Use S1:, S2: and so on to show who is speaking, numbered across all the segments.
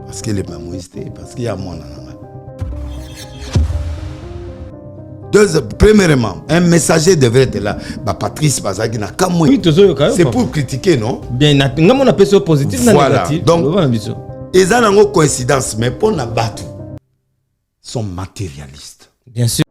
S1: Parce qu'il est mamoïste, parce qu'il y a mon anana. Premièrement, un messager devrait être là. Patrice Bazagi n'a qu'à moi. C'est pour critiquer, non?
S2: Bien, on appelle ça positif,
S1: voilà.
S2: Négatif.
S1: Donc, ils ont une coïncidence, mais pour Nabatou, sont matérialistes.
S2: Bien sûr.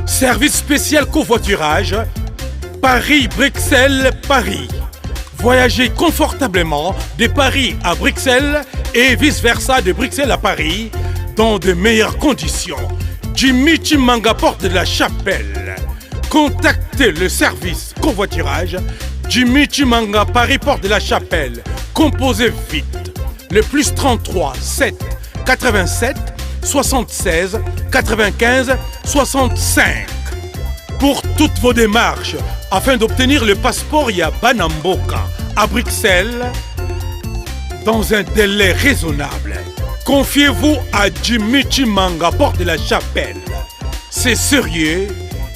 S3: Service spécial covoiturage, Paris-Bruxelles-Paris. Voyagez confortablement de Paris à Bruxelles et vice-versa de Bruxelles à Paris dans de meilleures conditions. Jimmy Chimanga, porte de la Chapelle. Contactez le service covoiturage Jimmy Chimanga, Paris, porte de la Chapelle. Composez vite. Le plus 33 7 87 76 95 65. Pour toutes vos démarches, afin d'obtenir le passeport Yabanamboka à Bruxelles, dans un délai raisonnable, confiez-vous à Jimmy Chimanga, porte de la Chapelle. C'est sérieux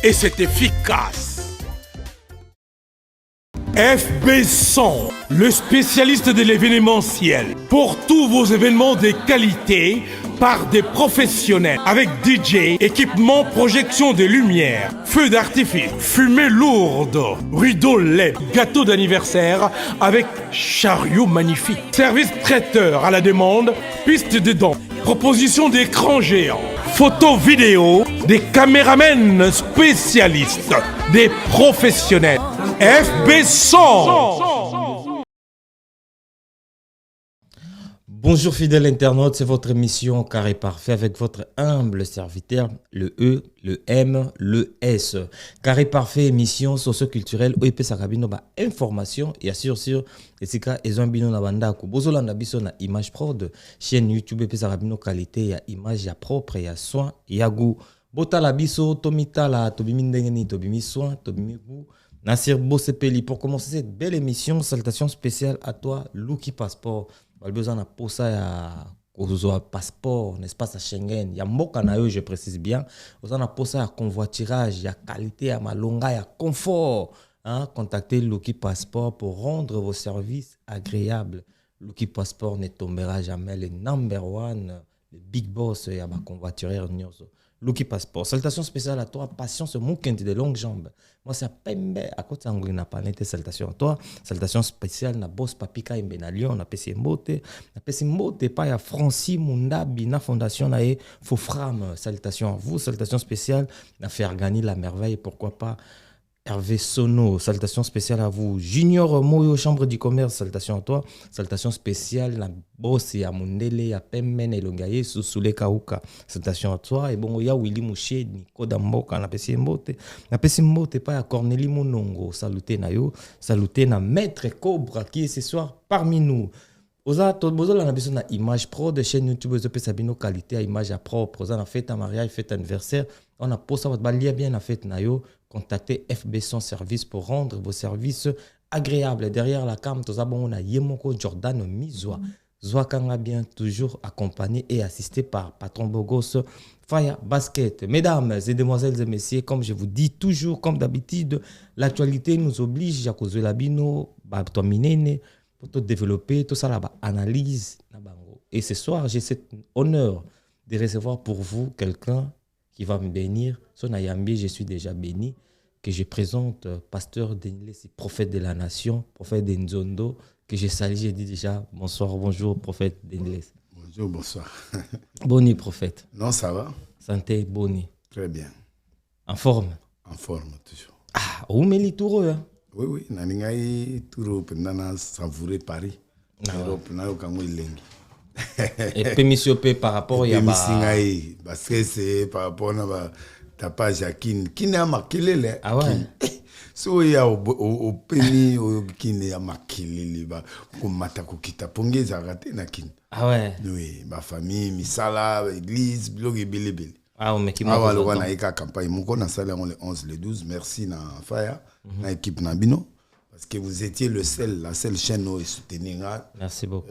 S3: et c'est efficace. FB100, le spécialiste de l'événementiel. Pour tous vos événements de qualité, par des professionnels, avec DJ, équipement, projection de lumière, feux d'artifice, fumée lourde, rideaux LED, gâteau d'anniversaire avec chariot magnifique, service traiteur à la demande, piste de danse, proposition d'écran géant, photo vidéo, des caméramens spécialistes, des professionnels. FB100.
S2: Bonjour fidèles internautes, c'est votre émission Carré Parfait avec votre humble serviteur, le E, le M, le S. Carré Parfait, émission socio-culturelle, OEP Sakabino, information et assure sur Esika Ezambino Nabandako. Bozolanda biso na image prod, chaîne YouTube OEP Sakabino qualité, ya image, ya propre, ya soin, ya goût. Botala biso, Tomitala, Tobimi Ndengeni, Tobimi soin, Tobimi goût. Nassir Bossepeli, pour commencer cette belle émission, salutations spéciales à toi, Luki Passport. Pas besoin de poser à passeport, n'est-ce pas, à Schengen. Il y a Mokanayo, je précise bien. Vous en a posé à convoiturage, il y a qualité, il y a malonga, il y a confort. Hein? Contactez Luki Passport pour rendre vos services agréables. Luki Passport ne tombera jamais le number one, le big boss, il y a ma convoitureur. Luki Passport. Salutations spéciales à toi, patience, moukent de longues jambes. Moi, c'est Pembe, à côté de n'a pas été salutations à toi. Salutations spéciales à Boss Papika et Benalion, à PC Mbote. À PC Mbote, pas à Francis Mundabi, na fondation, na Fofram. Salutations à vous. Salutations spéciales à Fergani, la merveille, pourquoi pas. Hervé Sono, salutations spéciales à vous. Junior Moyo, chambre du commerce, salutations à toi. Salutations spéciales à Boss et à Mundele, à Pemmen et Longaye, Soussoule Kauka. Salutations à toi. Et bon, il y a Willy Mouché, Nico Damboka, na Pessi Mbote. Na Pessi Mbote, pas à Cornélie Monongo. Salutez na yo. Salutez na Maître Cobra qui est ce soir parmi nous. Oza to bozo la besoin na image pro de chaîne YouTube zo pesa bino qualité à image à propre. Oza na fête à mariage, fête anniversaire. On a posé votre balia bien na fête na yo. Contactez FB Son Service pour rendre vos services agréables. Derrière la cam, tous on a Yemoko Jordan Mizwa. Zwa Kanga bien toujours accompagné et assisté par Patron Bogos Fire Basket. Mesdames et demoiselles et messieurs, comme je vous dis toujours, comme d'habitude, l'actualité nous oblige à causer la bino, toi minene, pour tout développer, tout ça là-bas, analyse. Et ce soir, j'ai cet honneur de recevoir pour vous quelqu'un qui va me bénir. Son Ayambi, je suis déjà béni. Que je présente pasteur Denles, prophète de la nation, prophète d'Enzondo, que je salue, j'ai dit déjà bonsoir, bonjour, prophète Denles.
S1: Bonjour, bonsoir.
S2: Boni, prophète.
S1: Non, ça va?
S2: Santé, boni.
S1: Très bien.
S2: En forme?
S1: En forme, toujours.
S2: Ah, où me toureux, hein?
S1: Oui, oui. Naningai, tout pendant savourer Paris. Europe, nayo kangwe lengi.
S2: Et puis, monsieur P, par rapport à
S1: Yabasingai, parce que c'est par rapport à ta page à Kin. Kin a marqué les.
S2: Ah ouais?
S1: So, il y a au pays qui a marqué les. Comme Matako Kita Pongue, ça a raté na Kin.
S2: Ah ouais?
S1: Oui, ma famille, Misala, église, blog et Bilibili.
S2: Ah, mais qui
S1: m'a dit on a eu la campagne. Mon a salé le 11, le 12. Merci na Faya, na équipe Nabino. Parce que vous étiez la seule chaîne où soutenir.
S2: Merci beaucoup.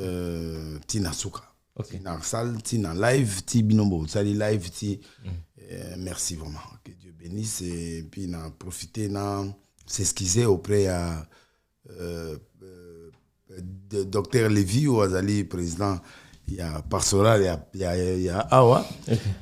S1: Tina Souka.
S2: Okay.
S1: Tina salle, Tina live, Ti Binombo, Sali live, Ti. Merci vraiment. Que Dieu bénisse. Et puis, on a profité, on a s'excuser auprès de Dr. Lévy, ou Azali, président. Il y a pastoral, il y a Awa.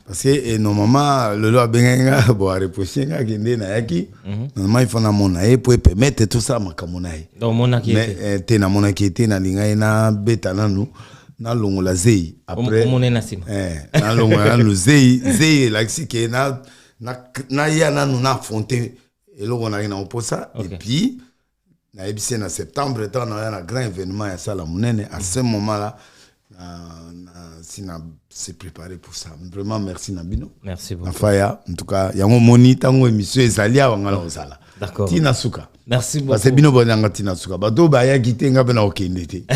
S1: Parce que normalement, le loi Benga, bon, à reprocher, normalement, il faut na monaï pour permettre tout ça, ma kamonaï.
S2: Donc, mona qui était.
S1: Mais, t'es na mona qui était, na linga, na beta na nous, na longo la zei. Après, na longo la nous zei, la si que na ya na nous na fonté, et là, on a rien en pour ça. Et puis, na ébissé na septembre, on a un grand événement, à ça, la monnaie, à ce moment-là, s'est préparé pour ça. Vraiment, merci Nabino.
S2: Merci beaucoup.
S1: Faya, en tout cas, il y a un moni, tango émission Esalia, on a ça là.
S2: D'accord.
S1: Tina Souka.
S2: Merci beaucoup.
S1: Parce que Bino Bonanga Tina Souka. Bato Baya Gité Ngabena Okendete.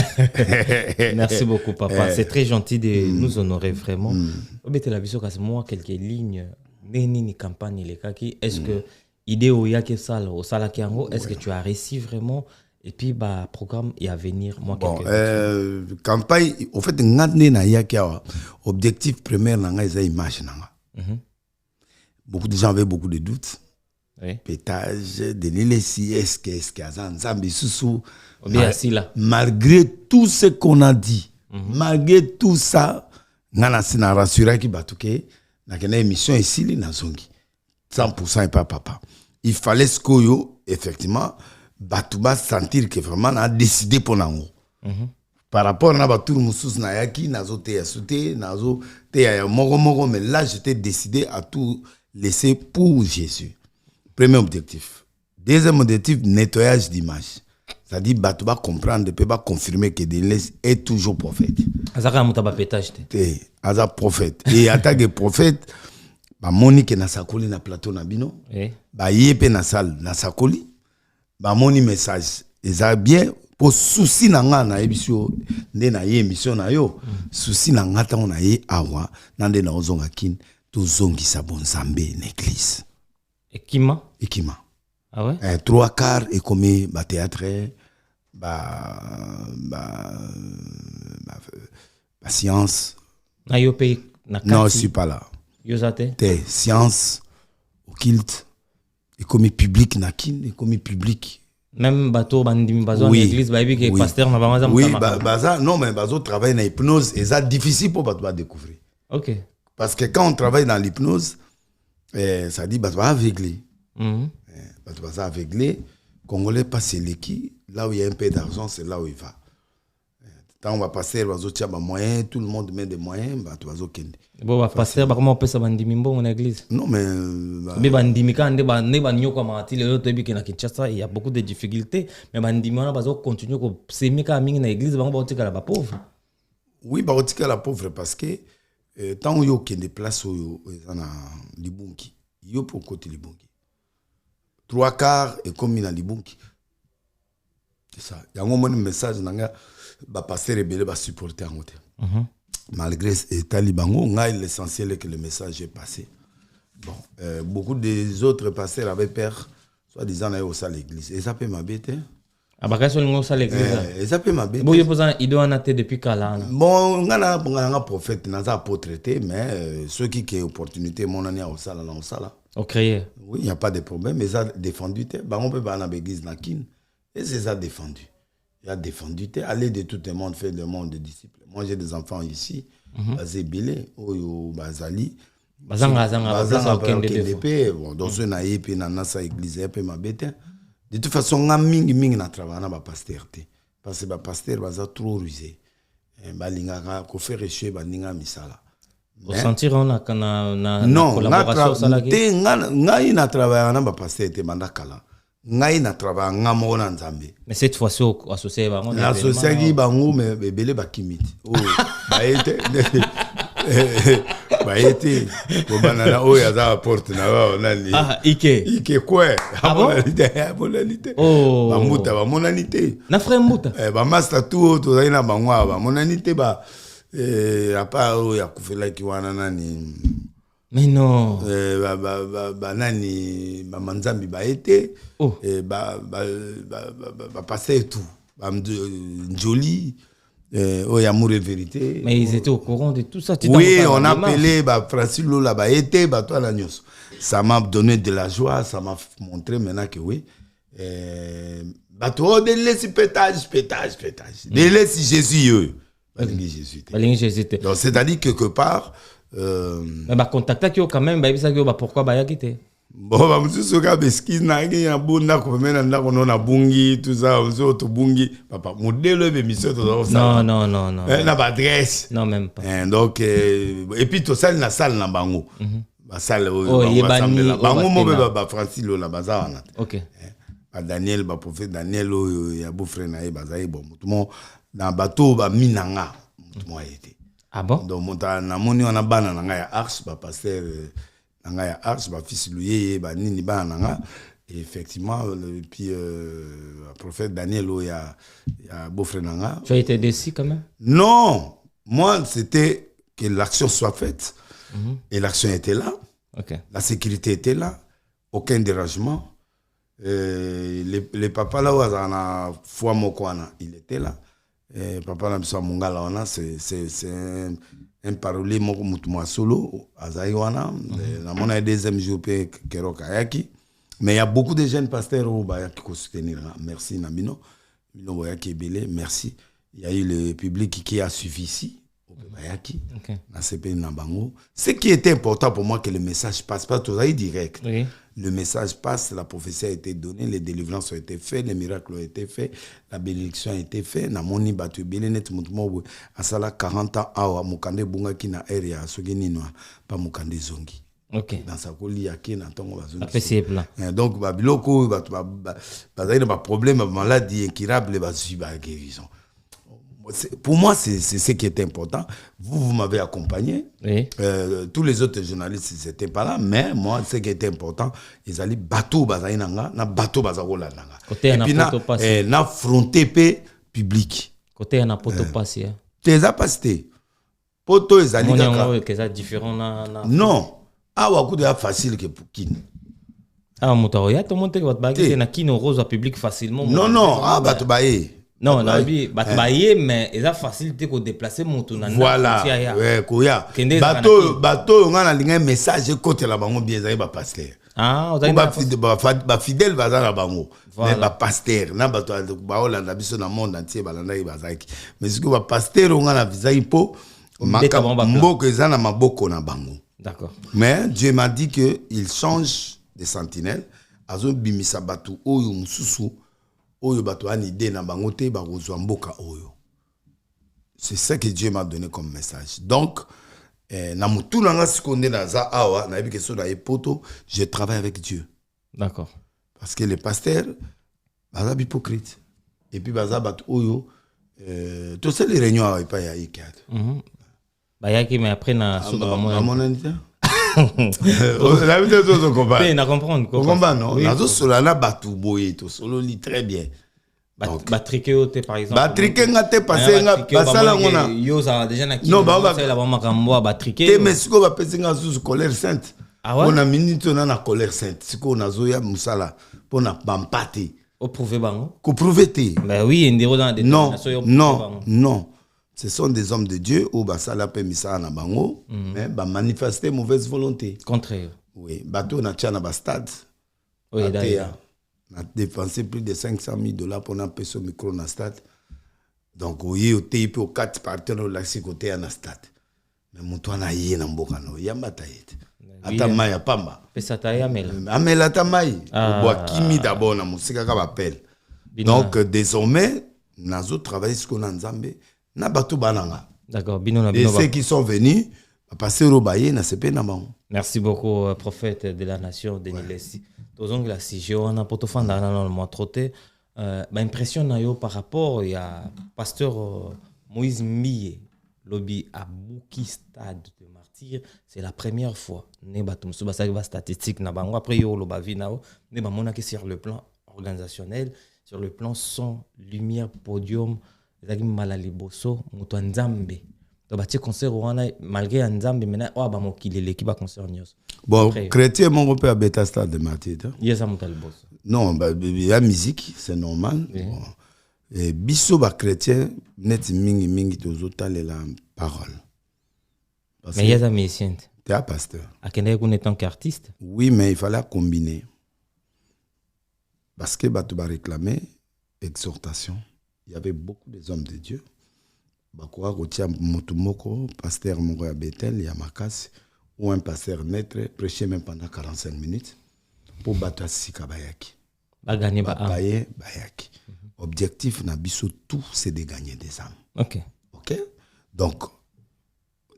S2: Merci beaucoup, papa. C'est très gentil de nous honorer vraiment. Obété la vision, c'est moi quelques lignes. Neni campagne les kaki. Est-ce que idée au yake sala au sala kiango, est-ce que tu as réussi vraiment? Et puis, bah, programme et à venir, moi,
S1: bon, campagne, en fait, objectif premier, c'est l'image. Beaucoup de gens avaient beaucoup de doutes.
S2: Oui.
S1: Pétage, de l'ILSI, est-ce qu'il y a un Zambi Soussou.
S2: Malgré
S1: tout ce qu'on a dit, malgré tout ça, on a rassuré qu'il y a une émission ici, 100% et pas papa. Il fallait ce qu'il effectivement, Batouba sentir que vraiment on a décidé pour nous. Par rapport à Batou Moussous Nayaki, Nazo Teyasute, Nazo Teya Moro, mais là j'étais décidé à tout laisser pour Jésus. Premier objectif. Deuxième objectif, nettoyage d'image. C'est-à-dire Batouba comprendre, ne peut pas confirmer que Denles est toujours prophète.
S2: Azaka Moutaba pétage.
S1: Aza prophète. Et en tant que prophète, Monique na sakoli na plateau na bino. Yepe na salle na sakoli. Moni message eza bien pour souci na nga na ebisio nde na ye émission na yo souci na nga ta na ye awa nande na ozonga kin to zongi sa bonzambe na église
S2: ekima
S1: ah ouais 3/4 et comme ba théâtre science
S2: na yo pe na kati
S1: non je suis pas là
S2: yo zate
S1: science occulte et comme public na kin et comme public
S2: même bateau bandim bazo en église baby que pasteur na banza
S1: oui baza non mais bazo travaille dans l'hypnose et ça difficile pour bato découvrir.
S2: OK.
S1: Parce que quand on travaille dans l'hypnose ça dit bato aveuglé. Bato aveuglé, congolais pas c'est qui là où il y a un peu d'argent c'est là où il va. Tant on va passer, moyens, tout le monde met des moyens, tu vas kende.
S2: Bon, va passer, comment on peut ça bandimi bon en église?
S1: Non, mais.
S2: Mais bandimi quand ne banyo comme ati le autre qui na Kinshasa, il y a beaucoup de difficultés. Mais bandimi on a besoin de continuer comme semer quand même dans l'église, on va dire la pauvre.
S1: Oui, bah on dit la pauvre parce que tant on y a des places où on a libunki, il y a pour côté libunki. 3/4 est comme dans libunki. C'est ça. Il y a un message nanga ba passer rebelle ba supporter en côté. Malgré l'état libango, l'essentiel est que le message est passé. Bon, beaucoup des autres pasteurs avaient peur, soit disant d'aller au salle l'église. Et ça peut m'embêter.
S2: Ah bah qu'est-ce que vous allez l'église?
S1: Et ça peut m'embêter.
S2: Bon, il faut ça, il doit en être depuis quand là?
S1: Bon, on a un prophète, on a un apôtre, mais ceux qui ont opportunité, mon année au salle, au salle.
S2: Au créer.
S1: Oui, il n'y a pas de problème, mais ça a défendu. Bah, on peut pas aller à l'église nakin. Et c'est ça défendu. Il a défendu. Aller de tout le monde, faire le monde de disciples. Moi, j'ai des enfants ici. Bazébile, Oyo, Bazali. Bazanga, donc ce naïe, puis nasa église, puis ma bête. De toute façon, on a mingi na travail na ba pasteur te. Parce que ba pasteur baza trop rusé. Ba linga ko faire chez ba ninga misala.
S2: Au sentir on a
S1: non,
S2: collaboration ça là qui.
S1: Ngai na travail na ba pasteur te banda kala. Ngai na travail ngamo na nzambe.
S2: Mais cette fois-ci associé ba on
S1: associé qui bango mais belé ba kimiti. Oh, ba été ba été ko banana o ya za porte na ba nani.
S2: Ah, Ike
S1: quoi?
S2: Ah bon?
S1: Monanité.
S2: Oh.
S1: Ba muta ba monanité.
S2: Na frère muta.
S1: Ba master tout to zaina bangwa ba monanité ba à part o ya kufela ki wana nani.
S2: Mais non.
S1: Nani ba manzambi ba été.
S2: Oh.
S1: Ba passer tout. Ba joli. Oh, amour et vérité.
S2: Mais ils étaient au courant de tout ça.
S1: Oui, on a appelé Francis Lola, été, toi la news. Ça m'a donné de la joie, ça m'a montré maintenant que oui. Toi, de laisser pétage. De laisser Jésus. Jésus. Donc, c'est-à-dire quelque part.
S2: Mais contacter qui quand même, pourquoi bah quitter.
S1: Bon, bah, monsieur Soka Beski, nagi ya bunda ko mena ndako na bungi tout ça, on to bungi papa modèle de mission to ça.
S2: Non.
S1: Na ba adresse.
S2: Non même pas.
S1: Donc et puis to salle na salle na bango. Ba salle bango mo ba Francis Lola bazana.
S2: OK.
S1: Ba Daniel ba prophète Daniel ya beau frère na bazai bon mutumo na bateau ba minanga mutumo été.
S2: Ah bon?
S1: Donc monta na moni on a bana na ya Ars ba pasteur nanga ya Ars ba fils Louye ba nini ba nanga et effectivement puis prophète Daniel ya beau-frère nanga.
S2: Tu as été déçu quand même?
S1: Non, moi c'était que l'action soit faite et l'action était là.
S2: OK.
S1: La sécurité était là, aucun dérangement. Les papas là où a foi mokwana, il était là. Papa na biso mongala wana c'est un parolier moko mutumwa solo azaiwana na mona deuxième jour pe keroka yaki mais il y a beaucoup de jeunes pasteurs au bayaki ko soutenir merci Namino bayaki belé merci il y a eu le public qui a suivi ici au bayaki na CP na bango ce qui était important pour moi que le message passe pas tout ça direct. Oui. Le message passe, la prophétie a été donnée, les délivrances ont été faites, les miracles ont été faits, la bénédiction a été faite. Na moni batu belé net mutumo asala 40 ans awa mukande bunga kina area sogeni noa pa mukande zongi.
S2: OK.
S1: Dans sa koli yake na tongo bazongi.
S2: C'est plan.
S1: Donc ba biloko ba ba problème ba maladie incurable ba suivi ba guérison. Pour moi, c'est ce qui est important. Vous m'avez accompagné.
S2: Oui.
S1: Tous les autres journalistes, ils n'étaient pas là. Mais moi, ce qui était important, ils allaient bateau bazaïnanga, na bateau bazarola nanga.
S2: Et puis
S1: na fronté public.
S2: Côté na poto passé.
S1: Tes apasté. Poto ils allaient
S2: que ça différent na.
S1: Non. Ah wa coup de facile que pour qui.
S2: Ah motaroya tout le monde va baguer na kino rose public facilement.
S1: Non, ah bateau baé.
S2: Non, mais il a facilité de déplacer mon tour.
S1: Voilà. Ouais, koya. Bateau, on a un message côté la bango bien ça va passer.
S2: Ah, on
S1: a fidèle bazar la bango. Mais ba pasteur, na bateau ba Hollande biso na monde entier balanda bazaki. Mais ce que ba pasteur on a la visa ipo mboko ezana maboko na bango.
S2: D'accord.
S1: Mais Dieu m'a dit que il change de sentinelle. Azo bimisa bateau oyo mususu. Oyo bato ani idée na bango te ba kozwa mboka oyo. c'est ça que Dieu m'a donné comme message. Donc, je travaille avec Dieu.
S2: D'accord.
S1: Parce que les pasteurs, ils sont hypocrites. Et puis, ils sont tous ces réunions, ils ne sont pas
S2: mais après, na
S1: mon invité. L'invité, on comprend.
S2: On comprend.
S1: On comprend, non? On a solo là, batou boye, to solo lit très bien.
S2: Batriquer par exemple.
S1: Batriquer ngate passer basala ngona.
S2: Yo ça déjà na ki.
S1: Non, ba
S2: la ba makambo batriquer.
S1: Te mesiko ba pesi nga sous colère sainte.
S2: Ah ouais?
S1: On a minute on a na colère sainte. Siko na zoya musala pona bampate.
S2: Au prouver bango.
S1: Ko prouver te.
S2: Ben oui, ndiro dans des
S1: non. Ce sont des hommes de Dieu ou basala pe misala na bango, mais ba manifester mauvaise volonté.
S2: Contraire.
S1: Oui, bateau na tcha na ba stade.
S2: Oui, d'ailleurs.
S1: On a dépensé plus de $500,000 pour un peu ce micro dans le stade. Donc, oui, au TIP, au 4 partenaires, au côté à stade. Mais mon toit n'a rien en bocano. Il y a ma taille. Atama ya pamba.
S2: Pesa taille amela.
S1: Amela tamai. Bois kimi d'abord na musika ka appel. Donc, désormais, nazo travailler ce qu'on a en Zambé. Na batu bananga.
S2: D'accord, bino na
S1: bino. Et ceux qui sont venus, passer au baye na sepe na bango.
S2: Merci beaucoup, prophète de la nation, Denis Lessi. Tozong la si on a poto fanda na no mo troté impression na yo par rapport à pasteur Moïse Mbiye lobby à Bouki stade de martyr, c'est la première fois ne batum so basaki ba statistique na bango après yo lo ba vi na ne ba mona que sur le plan organisationnel, sur le plan son, lumière, podium, ezaki malali boso moto nzambe. To ba ti concert wana malgré nzambe mena o ba mokili l'équipe ba concert nyos.
S1: Bon, chrétien, mon père bêta stade de Mathieu. Non, il y a musique, c'est normal. Oui. Bon. Et biso ba chrétien, net mingi tozotal la parole.
S2: Mais il y a des musiciens.
S1: Tu es un pasteur.
S2: À quel est-ce qu'on est tant qu'artiste?
S1: Oui, mais il fallait combiner. Parce que tu vas réclamer exhortation. Il y avait beaucoup d'hommes de Dieu. Bakura Rotia Motumoko, pasteur Moro à Bethel, Yamakasi. Ou un pasteur maître prêcher même pendant 45 minutes pour battre Sika Bayaki. Bayaki. Objectif Nabiso, tout c'est de gagner des âmes.
S2: Ok.
S1: Donc,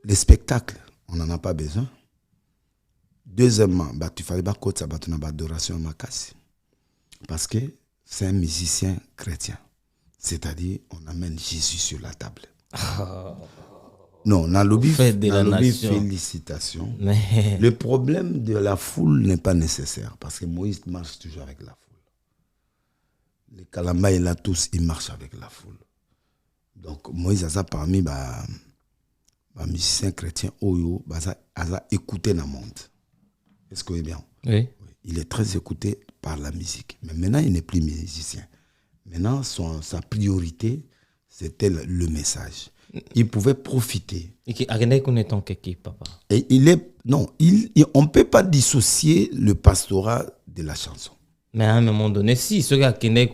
S1: les spectacles, on n'en a pas besoin. Deuxièmement, tu fallait pas que ça batte une adoration Makasi. Parce que c'est un musicien chrétien. C'est-à-dire, on amène Jésus sur la table. Non, dans le félicitations. Mais... Le problème de la foule n'est pas nécessaire parce que Moïse marche toujours avec la foule. Les Kalamba, là tous, ils marchent avec la foule. Donc Moïse a ça parmi les musiciens chrétiens, a écouté dans le monde. Est-ce que vous voyez bien?
S2: Oui.
S1: Il est très écouté par la musique. Mais maintenant, il n'est plus musicien. Maintenant, sa priorité, c'était le message. Il pouvait profiter.
S2: Et
S1: on ne peut pas dissocier le pastorat de la chanson.
S2: Mais à un moment donné, si ce gars qui est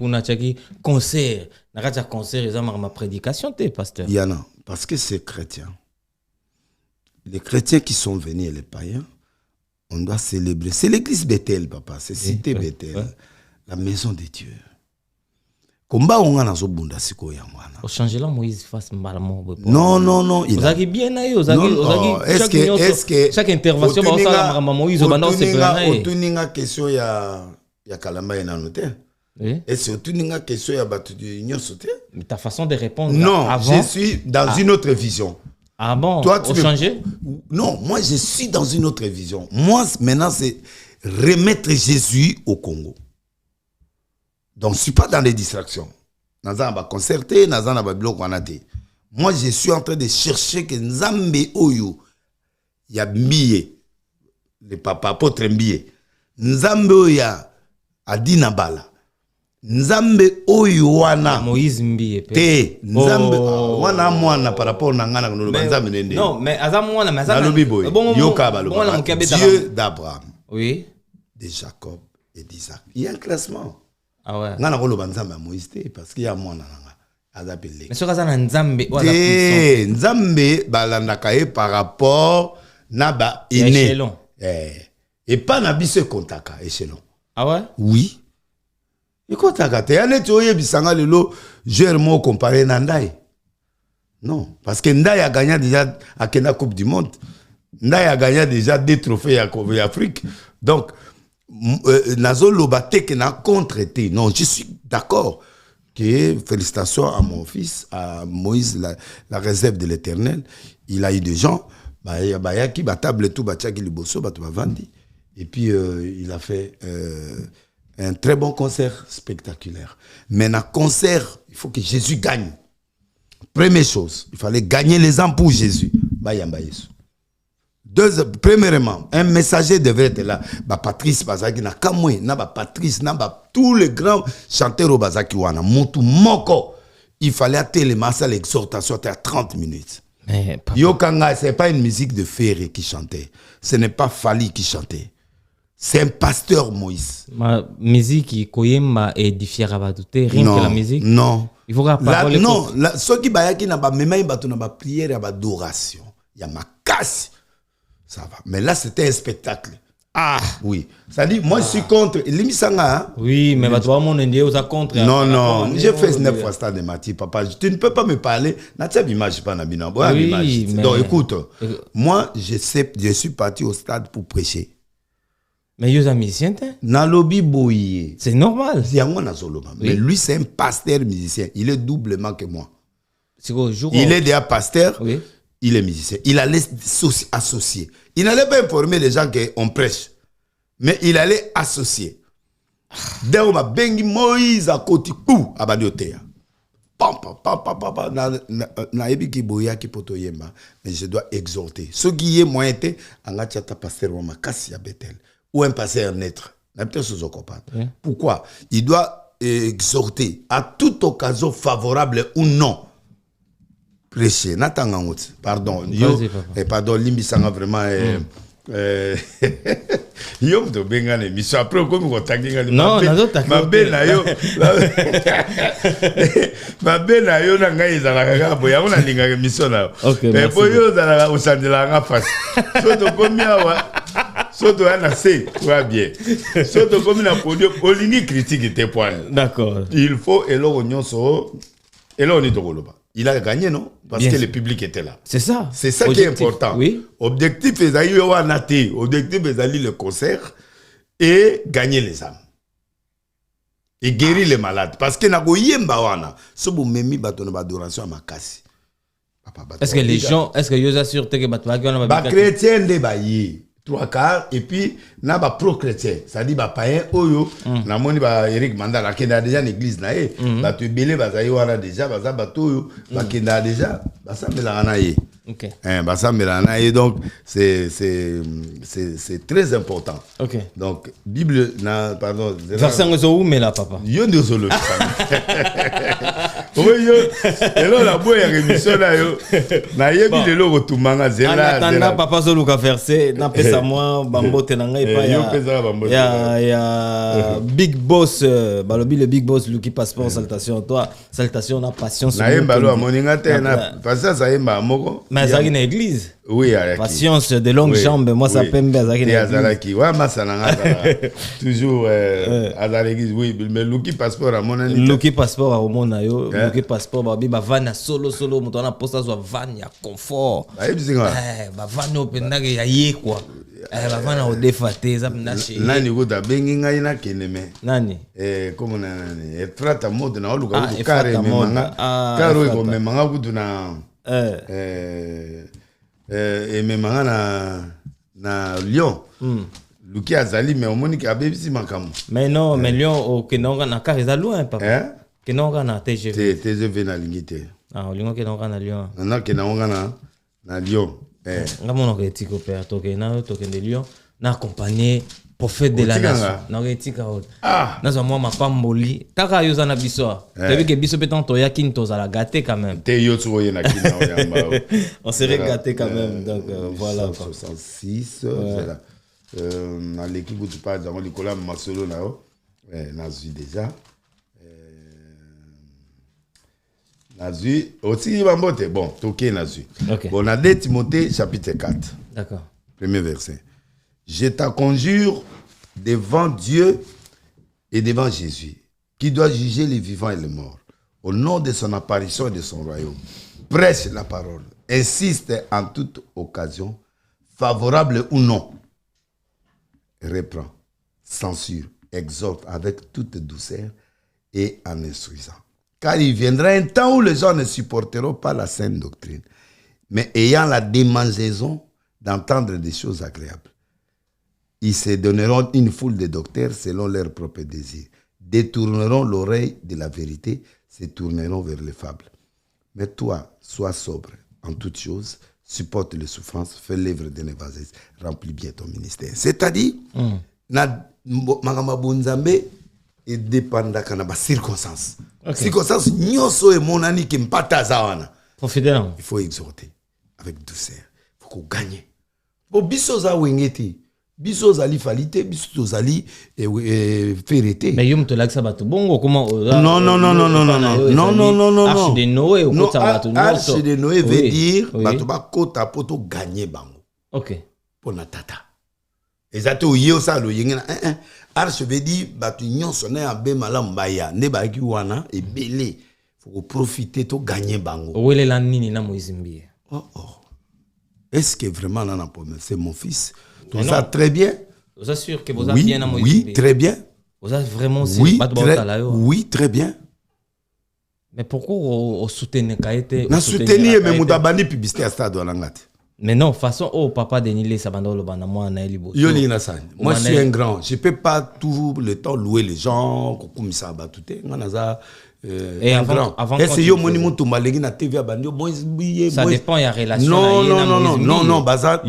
S2: concert, ils ont ma prédication, pasteur.
S1: Il y en a, parce que c'est chrétien. Les chrétiens qui sont venus et les païens, on doit célébrer. C'est l'église Bethel, papa. C'est cité Bethel, la maison de Dieu. Combat on a nazo bunda siko ya mwana.
S2: Au changer là Moïse fasse malement.
S1: Non,
S2: il a bien aïe, est-ce que chaque intervention va ça Moïse au banda c'est bien.
S1: Otuninga question ya Kalamba ina noté. Et c'est otuninga question ya batu de nyosoté.
S2: Mais ta façon de répondre
S1: non, avant, je suis dans une autre vision.
S2: Ah bon?
S1: Toi tu
S2: veux changer?
S1: Non, moi je suis dans une autre vision. Moi maintenant c'est remettre Jésus au Congo. Donc, je ne suis pas dans les distractions. Nazan va concerter, Nazan va bloquer. Moi, je suis en train de chercher que Nzambe Oyo, il y a Mbiye, le papa apôtre Mbiye. Nzambe Oyo a Dinabala. Nzambe Oyo wana.
S2: Moïse Mbiye.
S1: Te. Nzambe wana mwana par rapport à Nangana.
S2: Non, mais Azam mwana, mais
S1: Azam. Dieu d'Abraham.
S2: Oui.
S1: De Jacob et d'Isaac. Il y a un classement.
S2: Ah ouais.
S1: Ngana ko loba nzambe Moïse parce qu'il y a mwana nanga azapelé.
S2: Mais soka za nzambe
S1: wala puissant. Nzambe balandaka ye par rapport na ba ine. Et pas na biso kontaka échelon.
S2: Ah ouais?
S1: Oui. Et kontaka te ane to ye bisanga lelo joueur mo comparé na ndai. Non, parce que Ndaye a gagné déjà à la Coupe du Monde. Ndaye a gagné déjà 2 trophées à Afrique. Donc, Nazo Lobate qui n'a contre-été. Non, je suis d'accord. Que félicitations à mon fils, à Moïse, la réserve de l'Éternel. Il a eu des gens, qui table tout, et puis il a fait un très bon concert spectaculaire. Mais dans le concert, il faut que Jésus gagne. Première chose, il fallait gagner les âmes pour Jésus. Premièrement, un messager devrait être là. Patrice Bazaki, Patrice, tous les grands chanteurs au Bazaki, il fallait atteindre l'exhortation à 30 minutes. Yokanga, ce n'est pas une musique de Ferré qui chantait. Ce n'est pas Fali qui chantait. C'est un pasteur Moïse.
S2: Ma musique qui koyema édifier Rabadouté, rien que la musique.
S1: Non.
S2: Il faut parler.
S1: Non, ceux qui bayaki na ba même ba prière et adoration. Il y a ma casse. Ça va. Mais là, c'était un spectacle. Ah, oui. Ça dit, moi, je suis contre. Limisanga.
S2: Oui, mais tu vas mon Indien, vous êtes contre.
S1: Non, j'ai fait 9 fois stade de Mati, papa. Tu ne peux pas me parler. Image, pas
S2: oui, mais...
S1: Donc, écoute, moi, je suis parti au stade pour prêcher.
S2: Mais il y a un musicien,
S1: c'est
S2: normal.
S1: Mais lui, c'est un pasteur musicien. Il est doublement que moi.
S2: Il
S1: est déjà pasteur.
S2: Oui.
S1: Il est musicien. Il allait associer. Il n'allait pas informer les gens qu'on prêche. Mais il allait associer. Dès qu'on m'a bengi Moïse à côté, à Badiotea. Mais je dois exhorter. Ce qui est moyen, en a tchata pasteur Makassi à Bethel. Ou un pasteur naître. Pourquoi? Il doit exhorter à toute occasion favorable ou non. Prêcher. Pardon. Pardon, Limbisanga vraiment. Yo to bengane mission après comme ko takinga
S2: non
S1: ma bena yo ma bena yo na ngai za la boya ona linga mission na e boyo za la osandela nga face soto komia wa soto ana se va bien soto komina produit olini critique était point
S2: d'accord
S1: il faut elo nyonso elo ni tokoloba. Il a gagné, non? Parce que le public était là.
S2: C'est ça.
S1: C'est ça qui est important.
S2: Oui.
S1: Objectif, c'est le concert et gagner les âmes. Et guérir les malades. Parce que
S2: est-ce que les gens, est-ce que vous assurent que
S1: les chrétiens ne 3/4 et puis na ba pro chrétien ça dit ba païen oyo na moni ba Eric Mandala qui est déjà l'église na e ba tu belé ba zayi wana déjà ba za ba toyo ba kenda déjà ba ça me la na ye
S2: OK
S1: ba ça me la na ye donc c'est très important.
S2: OK
S1: donc Bible na pardon
S2: verset ngozo où mais là papa
S1: yo ndio solo oui yo elo la boya émission na yo na yebi lelo kotumanga zela
S2: zela papa solo ka verset na pesa moi bambote na ngai pa ya big boss balobi le big boss Luki Passeport salutation toi salutation na patience
S1: na yembalo amoninga te na patience ayemba moko
S2: mais ça na église
S1: oui
S2: patience de longues jambes moi ça pembe azaki na
S1: azalaki wa masana toujours à l'église oui mais Luki Passeport amonani
S2: Luki Passeport amona yo Luki Passeport babi ba vana solo muto na posta zo van ya confort ba vana opendaka ya ye quoi ba vana o defate za mnashi
S1: nani kuta bengi ngai na keneme
S2: nani
S1: comme nani Efrata mode na oluka kutu kare memanga karo ko memanga kutu na memanga na Lyon Luki azali mais omoni ki abebisi makamu
S2: mais non mais Lyon o kenonga na kare za loin papa kenonga na
S1: TGV na lingite
S2: olingo kenonga na Lyon
S1: na kenonga na Lyon
S2: nga mono ke tiko père toke de Lyon na accompagner prophète de la nation na etika na zo moi mapamboli taka yo za na biso tebi ke biso petant to ya kinto za la gâté quand même
S1: te yo tso ye na kina o yamba
S2: on serait gâté quand même donc voilà
S1: 66 na l'équipe où tu parles dans l'école masolo na yo na zu déjà Nazu, aussi bambote. Bon, toké Nazu.
S2: Okay.
S1: Bon, on a 2 Timothée chapitre 4.
S2: D'accord.
S1: Premier verset. Je te conjure devant Dieu et devant Jésus, qui doit juger les vivants et les morts, au nom de son apparition et de son royaume, prêche la parole, insiste en toute occasion, favorable ou non, reprend, censure, exhorte avec toute douceur et en instruisant. Car il viendra un temps où les gens ne supporteront pas la saine doctrine, mais ayant la démangeaison d'entendre des choses agréables. Ils se donneront une foule de docteurs selon leurs propres désirs, détourneront l'oreille de la vérité, se tourneront vers les fables. Mais toi, sois sobre en toutes choses, supporte les souffrances, fais l'œuvre de l'évangile, remplis bien ton ministère. C'est-à-dire, na magama bonzambe et dépendaka na ba circonstances. Circonstances nyoso et monani qui mpata zawana. Il faut exhorter avec douceur. Il faut qu'on gagne. Pour bisoza wengeti, bisoza li falite, bisoza li ferete.
S2: Mais yum to laksa batu bongo comment
S1: non.
S2: Arche de Noé ou kota batu nyoso.
S1: Arche de Noé veut dire batu ba kota poto gagner bango.
S2: OK.
S1: Pour na tata. Ezate oye osa lo yengena arche veut dire batu nyonso na abe malambaya ne ba ki wana e belé. Faut profiter to gagner bango.
S2: Wele la nini na Moizimbi.
S1: Oh. Est-ce que vraiment là c'est mon fils? Tout ça très bien.
S2: Vous assure que vous avez bien à Moizimbi.
S1: Oui, très bien.
S2: Vous avez vraiment
S1: oui, très bien.
S2: Mais pourquoi on soutient Kaete?
S1: Na soutenir mais mutabani publicité à stade walangati.
S2: Mais non, façon papa Denilé Sabando le bana moi na elibo.
S1: Yo ni na sa. Moi je suis un grand, je peux pas tout le temps louer les gens comme ça batute. Nganaza
S2: et avant
S1: est-ce yo moni mutu malengi na TV abandio
S2: ça dépend il y a relation
S1: non baza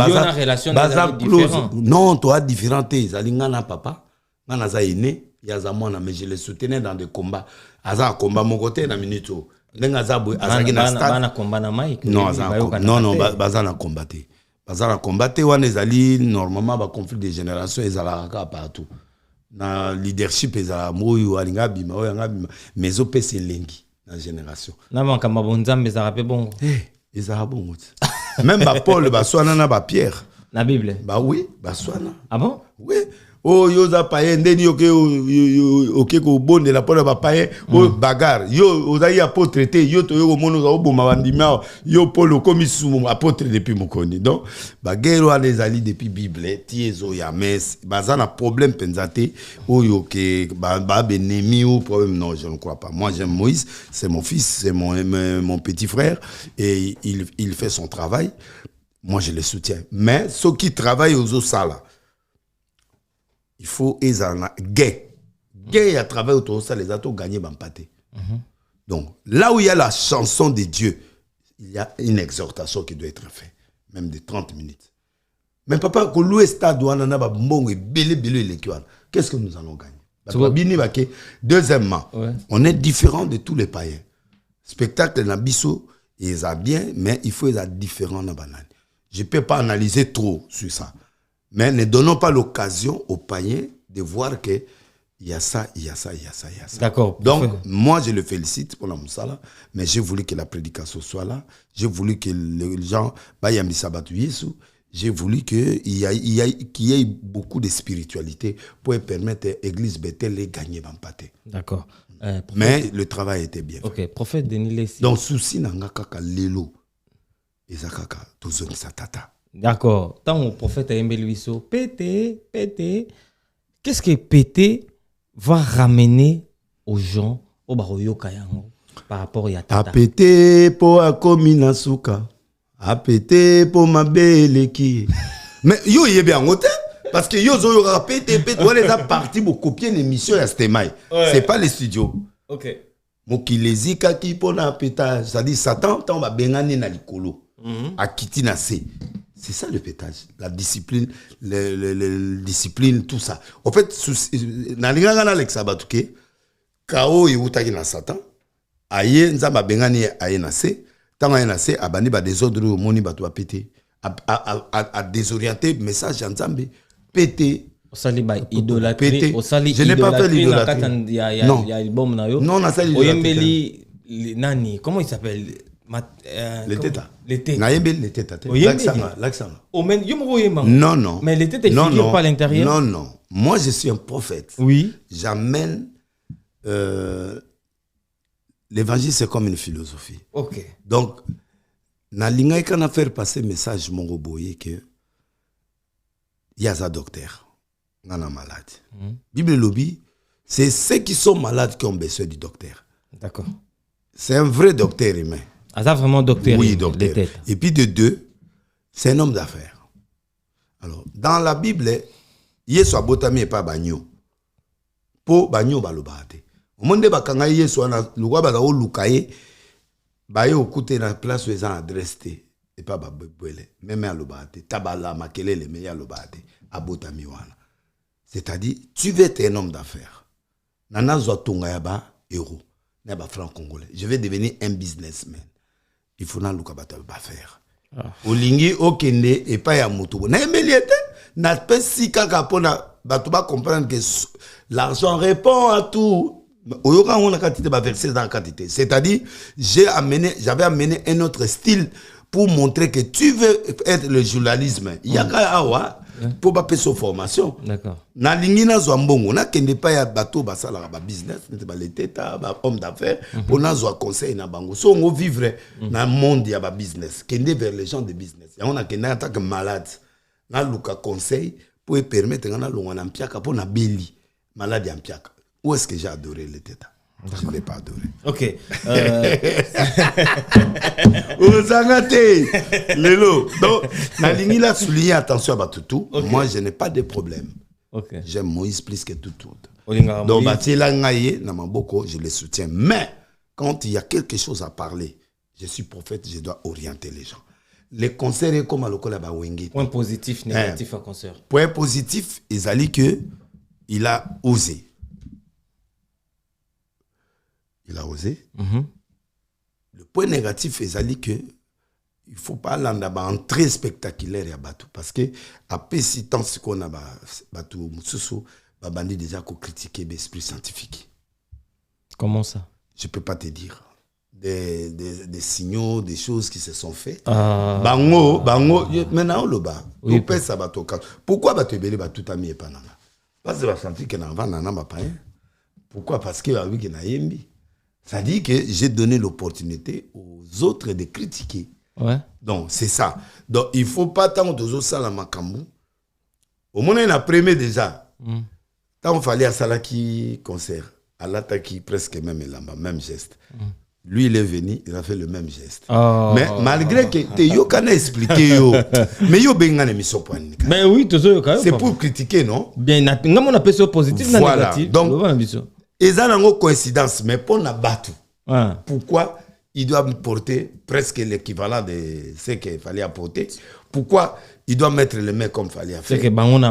S2: différent.
S1: Non, toi différenté zalinga na papa ngana za ine ya za mwana mais je le soutenais dans des combats aza combat mon côté na minute ndenga za boy azaki na stade
S2: bana combat na Mike
S1: non baza na combattre wana ezali normalement ba conflit de génération ezalaka partout. Na leadership ezala moyo alinga bima oyo anga bima mais opese lengi na génération
S2: na banka mabonzambe ezala pe bongo
S1: ezala bongo même ba Paul ba swana na ba Pierre
S2: na Bible
S1: ba oui ba swana
S2: ah bon
S1: oui oh yo za paye ndeni oke ko bonde la pole ba paye o bagarre yo ozayi apôtre te yo to yo mono za oboma bandima yo Paul komi sumu apôtre depuis mokoni donc baguerre wa les ali depuis Bible tiezo ya mes bazana problème pensate oyo ke ba benemi ou problème non je ne crois pas. Moi j'aime Moïse, c'est mon fils, c'est mon petit frère et il fait son travail. Moi je le soutiens. Mais ceux qui travaillent aux sala il faut ezana gay à travers autour ça les atos gagner bampaté. Donc là où il y a la chanson de Dieu, il y a une exhortation qui doit être faite, même de 30 minutes. Mais papa ko louer stade wana na ba mbongo e belé les kiwana. Qu'est-ce que nous allons gagner? Deuxièmement, on est différent de tous les païens. Spectacle na biso ils bien mais il faut être différent na banane. Je peux pas analyser trop sur ça. Mais ne donnons pas l'occasion aux païens de voir que il y a ça.
S2: D'accord.
S1: Donc, moi, je le félicite pour la Moussala, mais j'ai voulu que la prédication soit là. J'ai voulu que les gens, j'ai voulu qu'il y ait beaucoup de spiritualité pour permettre à l'église Bethel de gagner Bampaté.
S2: D'accord.
S1: Mais le travail était bien fait.
S2: Ok, prophète Denis.
S1: Donc, souci n'a kaka lelo. Ezakaka, toujours sa tata.
S2: D'accord. Tant mon prophète a aimé lui, pété. Qu'est-ce que pété va ramener aux gens au baroyo kayango par rapport à tata?
S1: A pété pour akomina souka. A pété pour ma beleki. Mais yo y est bien ngote parce que yo zo yo pété on les a parti pour copier une émission à Stemai. C'est pas les studios.
S2: OK.
S1: Mokilezi kaki pona pétage, ça dit Satan tant ba bengani na likolo. A kiti na se. C'est ça le pétage, la discipline, discipline, tout ça. En fait, na linga na Alexa Batuke, kao yutaki na Satan, aye nzamba bengani aye na se, tanga aye na se abani ba désordre au moni batu a pété, a désorienter message nzambe pété.
S2: Osali ba idolâtrie, osali
S1: je n'ai pas fait l'idolâtrie.
S2: Non, il y a album na yo. Non,
S1: na sali l'idolâtrie.
S2: Oyembeli nani, comment il s'appelle?
S1: Les têtes.
S2: Les têtes.
S1: Les têtes. L'accent. Non.
S2: Mais les têtes, elles ne figurent pas à l'intérieur.
S1: Non. Moi, je suis un prophète.
S2: Oui.
S1: J'amène... l'évangile, c'est comme une philosophie.
S2: OK.
S1: Donc, na lingai kana faire passer message mon boye que il y a un docteur ngana malade. Bible lobby, c'est ceux qui sont malades qui ont besoin du docteur.
S2: D'accord.
S1: C'est un vrai docteur humain.
S2: Ah, ça vraiment docteur.
S1: Oui, docteur. Et puis de deux, c'est un homme d'affaires. Alors, dans la Bible, Yesu abotami et pas bagno. Po bagno balobate. Au monde bakanga Yesu ana lugwa ba o lukaye ba yo kute na place où ils ont adressé et pas babwele. Même alobate, tabala makelele me ya lobate abotami wana. C'est-à-dire, tu veux être un homme d'affaires. Nana zo tonga ya ba euro, na ba franc congolais. Je vais devenir un businessman. Il faut na luka ba faire. Olingi okende et pas ya mutu. Na emeliete na pesi kaka pona batu ba comprendre que l'argent répond à tout. Oyoka on a quantité ba verser dans la quantité. C'est-à-dire j'avais amené un autre style pour montrer que tu veux être le journalisme. Il y a awa pour pas payer formation. D'accord. Na lingi na zo mbongo na kende pa ya bateau ba sala ba business, ba leteta ba homme d'affaires pour na zo conseil na bango. So on vivre na monde ya ba business, kende vers les gens de business. Ya on a kende en tant que malade. Na luka conseil pour permettre na longa na mpiaka pour na beli malade ya mpiaka. Où est-ce que j'ai adoré le teta? Je ne l'ai pas adoré.
S2: Ok.
S1: Lelo. Donc, Nalingi l'a souligné, attention à Batutu. Okay. Moi, je n'ai pas de problème. Okay. J'aime Moïse plus que tout autre. Donc, Batila Ngaye, Namamboko, je le soutiens. Mais, quand il y a quelque chose à parler, je suis prophète, je dois orienter les gens. Les concerts, comme à l'Okola Bawengi.
S2: Point positif, négatif à concert.
S1: Point positif, Isali que il a osé. Il a osé. Le point négatif, c'est que il ne faut pas entrer spectaculaire à Batou. Parce que, après si tant ce qu'on a Batou, Moussoussou, Babandi déjà qu'on critiquer l'esprit scientifique.
S2: Comment ça?
S1: Je ne peux pas te dire. Des signaux, des choses qui se sont faites. Bango, maintenant, le bas. Pourquoi Batou Ebele Batou Tami et Panama? Parce que senti que n'a pas. Pourquoi? Parce que avec Naïmbi. Ça dit que j'ai donné l'opportunité aux autres de critiquer. Ouais. Donc, c'est ça. Donc, il ne faut pas tant de ça la makambu. Au moins, il a primé déjà. Tant il fallait à Salaki concert, à l'attaque presque même geste. Lui, il est venu, il a fait le même geste. Mais malgré que tu as expliqué, mais il y a une émission.
S2: Mais oui,
S1: c'est pour critiquer, non?
S2: Bien, on appelle ça positif,
S1: voilà.
S2: Négatif.
S1: Donc, et ça n'a pas coïncidence, mais pour la battu. Pourquoi il doit porter presque l'équivalent de ce qu'il fallait apporter? Pourquoi il doit mettre les mains comme il fallait faire?
S2: C'est que on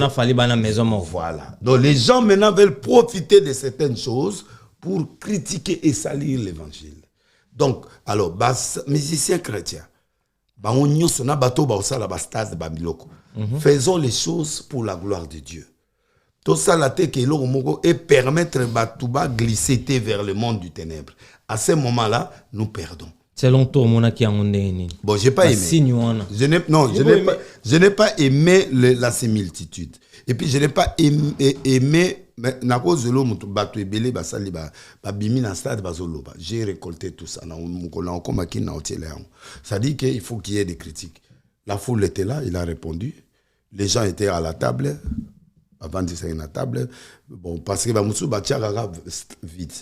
S2: a fallu dans la maison.
S1: Voilà. Donc les gens maintenant veulent profiter de certaines choses pour critiquer et salir l'évangile. Donc, alors, musiciens chrétiens, faisons les choses pour la gloire de Dieu. Tout ça, la tête et permettre de glisser vers le monde du ténèbre. À ce moment-là, nous perdons.
S2: Selon toi, mon qui a un nez.
S1: Bon, j'ai pas aimé. Je n'ai pas aimé la similitude. Et puis, je n'ai pas aimé. J'ai récolté tout ça. Ça dit qu'il faut qu'il y ait des critiques. La foule était là, il a répondu. Les gens étaient à la table. Avant de faire une table, bon, parce que Moussou Batia vide,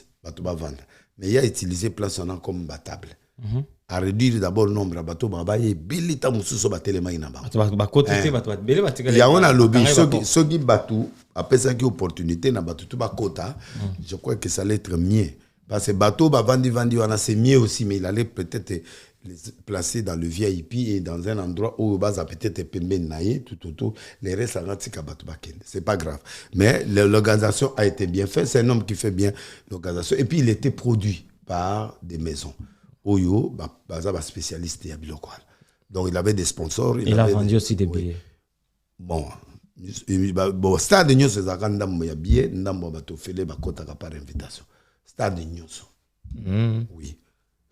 S1: mais il a utilisé place comme table. À réduire d'abord le nombre de bateaux, il y a un lobby, ceux qui bateau, après ça, qui opportunité, je crois que ça allait être mieux. Parce que bateau, c'est mieux aussi, mais il allait peut-être les placer dans le VIP et dans un endroit où peut-être tout les restes c'est pas grave, mais l'organisation a été bien faite. C'est un homme qui fait bien l'organisation et puis il était produit par des maisons Oyo spécialiste à Bilokwal. Donc il avait des sponsors,
S2: il a vendu aussi des billets.
S1: Bon stade de Nyos ya billet ndambo bato fele bakota par invitation. Stade de Nyos. Oui.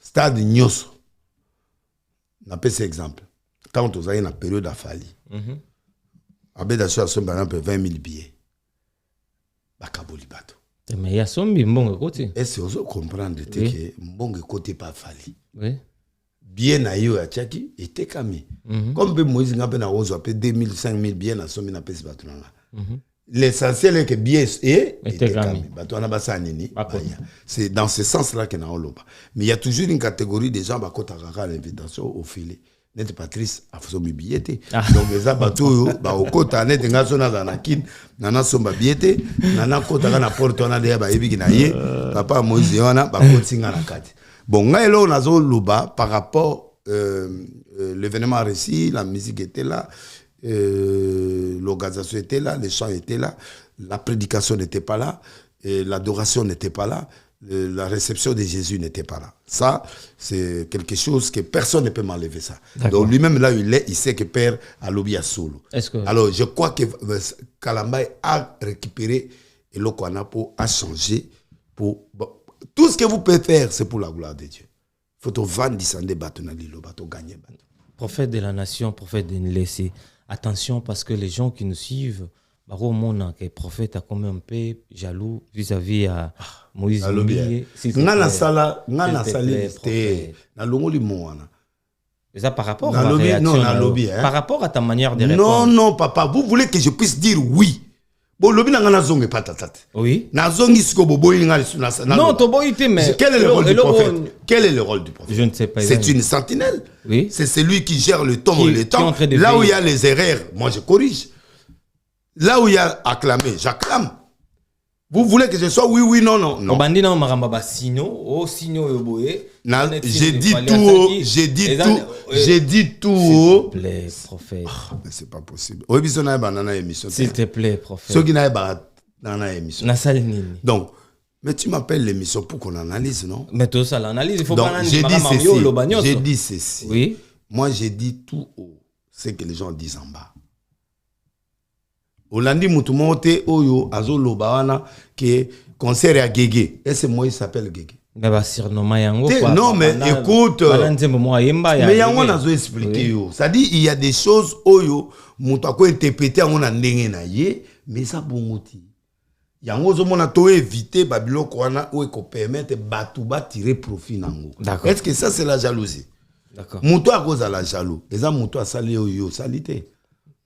S1: Stade de Nyos. On appelle cet exemple. Quand on a une période à Fali, Abedachou a par exemple 20 000 billets. Bakaboli bato.
S2: Mais il y a son mbonge côté.
S1: Est-ce que vous comprenez que mbonge côté pas Fali?
S2: Oui.
S1: bien à yo à Tchaki était camé. Comme Moïse n'a pas na rose après 2000 5000 bien à somme na pesi batunanga. L'essentiel est que bien était camé. Batuna basa nini. C'est dans ce sens-là que na oloba. Mais il y a toujours une catégorie de gens bakota kaka l'invitation au filet. Net Patrice a fait son billet. Donc les abattus ba okota net ngaso na zanakin nana somba billet nana kota na porte na de ba ebi na ye papa Moïse wana ba kotinga na kati. Bon, on a Luba par rapport l'événement récit, la musique était là, l'organisation était là, les chants étaient là, la prédication n'était pas là, l'adoration n'était pas là, la réception de Jésus n'était pas là. Ça, c'est quelque chose que personne ne peut m'enlever ça. Donc lui-même là, il sait que Père a lobby à solo. Alors je crois que Kalambay a récupéré et Lokwanapo a changé pour... Tout ce que vous pouvez faire, c'est pour la gloire de Dieu. Il faut que vous descendre bateau dans l'île, bateau gagner.
S2: Prophète de la nation, prophète de Nlesi. Attention parce que les gens qui nous suivent, au monde, que le prophète a quand même un peu jaloux vis-à-vis à Moïse. Par rapport à la réaction, par rapport à ta manière de répondre.
S1: Non, papa, vous voulez que je puisse dire oui. Bon, le bin n'a zonge pas tata.
S2: Oui.
S1: N'a zongi sko bobo inga
S2: non, to boité mais
S1: quel est le rôle du prophète? Quel est le rôle du prophète?
S2: Je ne sais pas.
S1: C'est une sentinelle.
S2: Oui.
S1: C'est celui qui gère le temps et le temps. Là où il y a les erreurs, moi je corrige. Là où il y a acclamé, j'acclame. Vous voulez que je sois oui, non.
S2: Obandina maramba sino, sino yoboé.
S1: J'ai dit tout.
S2: S'il te plaît, prophète.
S1: Mais c'est pas possible. S'il
S2: te plaît, prophète.
S1: Ceux qui n'ont pas émission.
S2: Donc,
S1: mais tu m'appelles l'émission pour qu'on analyse, non?
S2: Mais tout ça, l'analyse, il faut
S1: donc,
S2: pas
S1: j'ai dit ceci.
S2: Oui.
S1: Moi, j'ai dit tout haut. C'est que les gens disent en bas. Olandi Mutumote Oyo Azo Lobawana qui est concert à Gégé. Et c'est moi, il s'appelle Gégé. Non, mais écoute. Mais Yango n'a pas expliqué. Ça dit, il y a des choses Oyo, Moutako interprété en andenge na ye, mais ça bongoti. Yango zo mona to éviter Babylon Kwana ou ko permettre Batouba tirer profit nango. Est-ce que ça c'est la jalousie?
S2: D'accord.
S1: Mouto à cause de la jaloux. Et ça Mouto a sali Oyo, salité.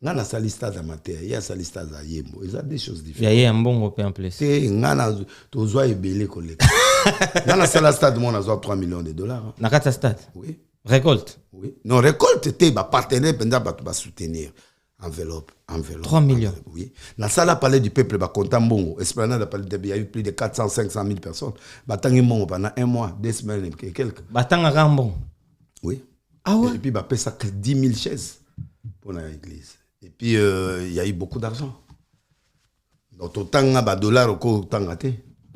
S1: Ngana salista za mater, il y a salista za yembo, il y a des choses différentes.
S2: Il y a un bon groupe en place.
S1: C'est ngana to zoa ebele collègue. Ngana salista de mon a zoa 3 millions de dollars.
S2: Nakata stade.
S1: Oui.
S2: Récolte.
S1: Oui. Non, récolte te ba partenaire penda ba to soutenir. Enveloppe.
S2: 3 millions.
S1: Oui. Na sala palais du peuple ba konta mbongo. Esplanade a palais il y a eu plus de 400-500 000 personnes. Ba tangi mbongo pendant 1 mois, 2 semaines et quelques.
S2: Ba tanga rambon.
S1: Oui.
S2: Ah ouais.
S1: Et puis ba paie ça 10 000 chaises pour l'église. Et puis, il y a eu beaucoup d'argent. Donc, autant de dollars au autant de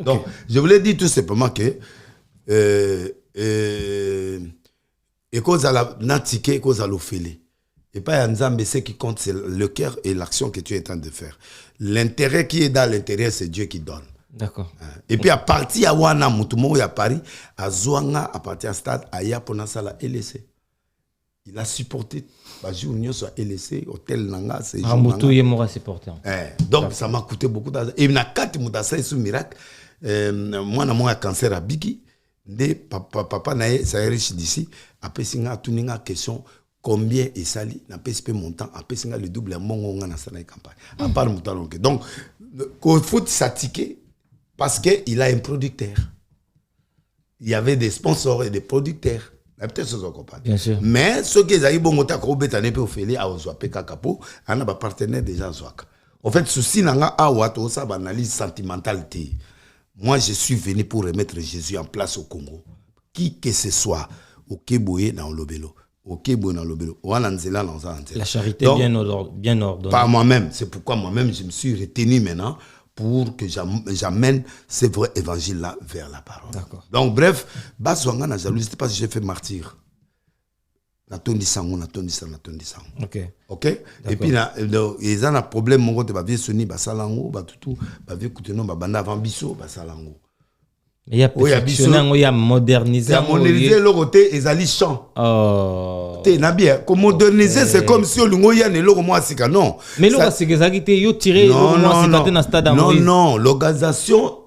S1: donc, je voulais dire tout simplement que et cause à la natique, cause à l'ophélie. Et pas un Nzambe, ce qui compte, c'est le cœur et l'action que tu es en train de faire. L'intérêt qui est dans l'intérieur, c'est Dieu qui donne.
S2: D'accord.
S1: Et puis, à partir de Wana, Moutumo, à Paris, à Zouanga, à partir du stade, à Yaponasala, LSC. Il a supporté. Jour soit LSC, hôtel Nanga, c'est donc ça m'a coûté beaucoup d'argent. Et il y a 4 moutassa sous miracle. Moi, j'ai un cancer à Bigi. Papa nae ça riche d'ici. Après singa tuninga question combien est sali na PSP montant après singa le double mongo na sana campagne. À part montant donc il faut s'attiquer parce que il a un producteur. Il y avait des sponsors et des producteurs. Peut-être que vous comprenez.
S2: Bien sûr.
S1: Mais ce qui est arrivé, c'est que vous avez un partenaire déjà. En fait, ceci n'a pas une analyse sentimentale. Moi, je suis venu pour remettre Jésus en place au Congo. Qui que ce soit, au Kéboué dans l'Obélo. Au Kéboué dans l'Obélo.
S2: La charité bien ordonnée.
S1: Pas moi-même. C'est pourquoi moi-même, je me suis retenu maintenant pour que j'amène ce vrai évangile-là vers la parole. Donc, bref, Baswanga n'a jalousie, c'est parce que j'ai fait martyr. Ok. Et puis, ils ont un problème, mon gars, ils sont basalango, batutu, bavekutenon, babanda avant biso, basalango.
S2: Il y a perfectionné, il y a modernisé.
S1: Il y a modernisé le côté, ils allaient chant. T'es bien. Comme moderniser, c'est comme si on y a des logo moi c'est non.
S2: Mais logo c'est que ça qui était yo tiré logo moi c'est dans stade en
S1: non, l'organisation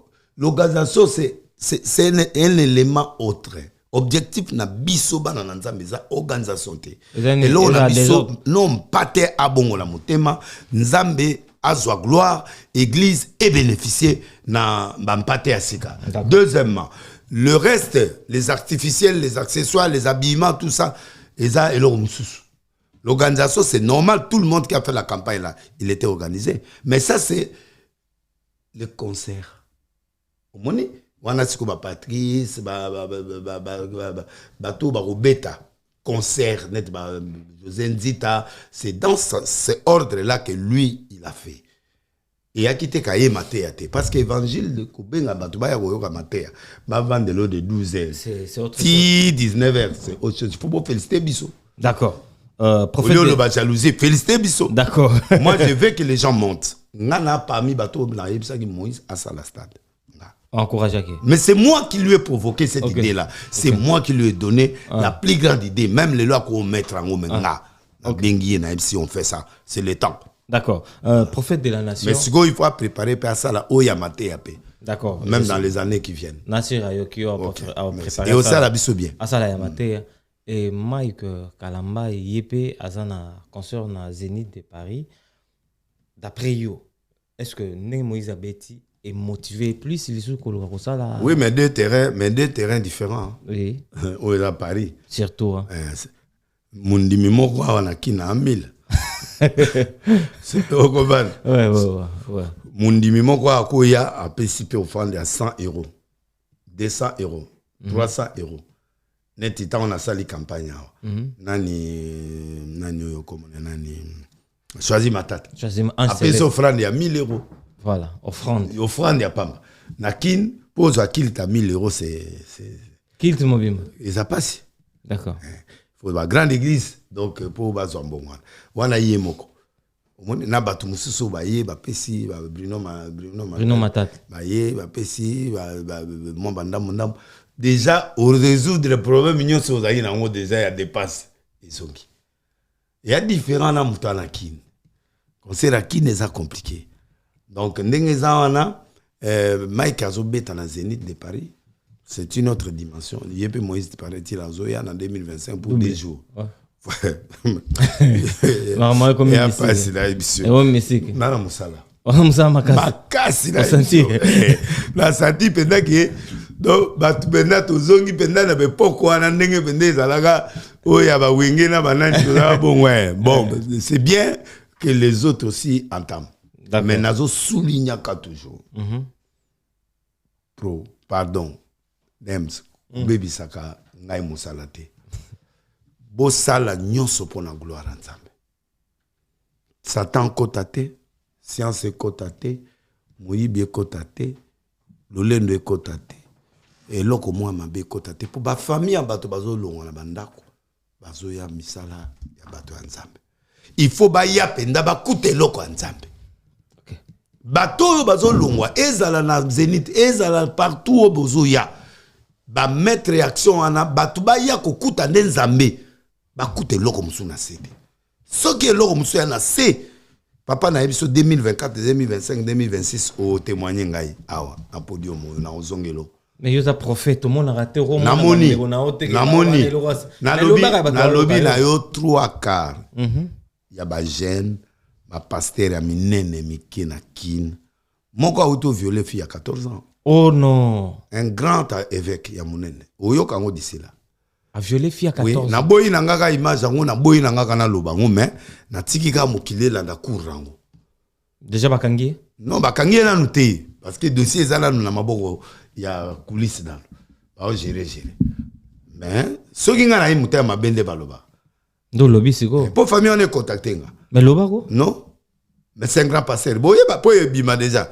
S1: c'est un élément autre. objectif na biso bana na nzambe za organisation te.
S2: Et là,
S1: na biso non pate abongo la motema nzambe azwa gloire, église et bénéficier na bampate asika. Deuxièmement, le reste, les artificiels, les accessoires, les habillements, tout ça, l'organisation, c'est normal. Tout le monde qui a fait la campagne là, il était organisé. Mais ça, c'est le concert. Vous voyez, on a ce Patrice, Bato, Robeta, concert, José Nzita. C'est dans ce ordre-là que lui, il a fait. Et a quitté Kaye Matéate. Parce que l'évangile de Koubenga Batubaya Royoka Matéa, va vendre de l'eau de 12 heures.
S2: C'est autre chose.
S1: 19 heures. C'est autre chose. Il faut pas féliciter Bissot.
S2: D'accord.
S1: Prophète. Au lieu de jalousie, féliciter Bissot.
S2: D'accord.
S1: Moi, je veux que les gens montent. Nana parmi Bateau, Moïse à la stade.
S2: Encourage.
S1: Mais c'est moi qui lui ai provoqué cette idée-là. C'est moi qui lui ai donné la plus grande idée. Même les lois qu'on met en haut maintenant. Si on fait ça, c'est le temps.
S2: D'accord. Prophète de la nation.
S1: Mais il faut préparer pour ça là,
S2: d'accord.
S1: Même dans les années qui viennent.
S2: Nasir Ayoki a préparé.
S1: Et aussi à la biso bien.
S2: À ça la Yamatea. Et Mike Kalamba Yepe Azana concert na Zénith de Paris. D'après yo, est-ce que Né Moïse Abeti est motivé plus il est sur ça là?
S1: Oui, mais deux terrains différents.
S2: Oui.
S1: Où est à Paris.
S2: Surtout.
S1: Mundimi moko wana kina 1000. C'est au Goban.
S2: Ouais.
S1: Mundimi moko akoya a participé au fond de 100 €, 200 €, 300 €. Netita on a sali campagne. Nani choisi ma tête. Après offrande il y a 1000 €.
S2: Voilà, offrande.
S1: Offrande il y a pas. Nakin pose à kilt à 1000 € c'est
S2: kilt mobile.
S1: Ils a passé.
S2: D'accord.
S1: Faut la grande église donc pour bazwa mbongo wana yé moko omoni na batu mususu ba yé ba pesi ba Bruno
S2: Matat
S1: ba yé ba pesi ba mon bandam déjà au résoudre le problème mignon so za yina ngo déjà ya dépasse isongi il y a différents na mutana kin concert à kin est compliqué donc ndenge za wana Mike Azobeta na Zénith de Paris. C'est une autre dimension. Yépe Moïse paraît-il en Zoya en 2025 pour des jours.
S2: Normalement, comme
S1: il c'est la émission.
S2: Oui, mais c'est que.
S1: Nana Moussala.
S2: Moussala
S1: Makasi la émission. La senti pendant que donc batu pendant tozongi pendant na bepoko wana ndenge pendant ezalaka oya ba wenge na banani toza bon ouais. Bon, c'est bien que les autres aussi entament. Mais nazo soulignaka toujours. Pardon. Dems, baby saka ngai musala te. Bo sala nyonso pona gloire nzambe. Satan kotate, science kotate, moyibi kotate, lolendo kotate. Et loko moi mabe kotate pour ba famille bato bazo longa na bandako. Bazo ya misala ya bato nzambe. Il faut ba ya penda ba kute loko nzambe. OK. Bato bazo longwa ezala na Zénith, ezala partout au bozo ya. Ba mettre réaction ana batu ba ya kokuta nzambe ba kute loko musu na cede ce qui est loko musu na c papa na ebiso 2024 2025 2026 au témoigner ngai awa na podium na ozongelo
S2: mais yoza prophète mon a raté roma
S1: namoni na lobi na yo 3/4 ya ba jeune ba pasteur ya minene mikina kin moko auto violé fille à 14 ans.
S2: Oh non.
S1: Un grand évêque Yamunene. Oyo kango d'ici là.
S2: A violé fille à 14 ans.
S1: Oui, na boyi na ngaka image ngo na boyi na ngaka na lobango mais na tikika mokile la na courango.
S2: Déjà bakangi?
S1: Non, bakangi na nuté parce que dossier ezala na maboko ya coulisse dans. Ba gérer. Mais ce qui ngana imuté ma bende baloba.
S2: Do lobby siko.
S1: Pour famille on est contacté nga.
S2: Mais loba ko?
S1: Non. Mais c'est un grand pasteur. Boye ba poye bima déjà.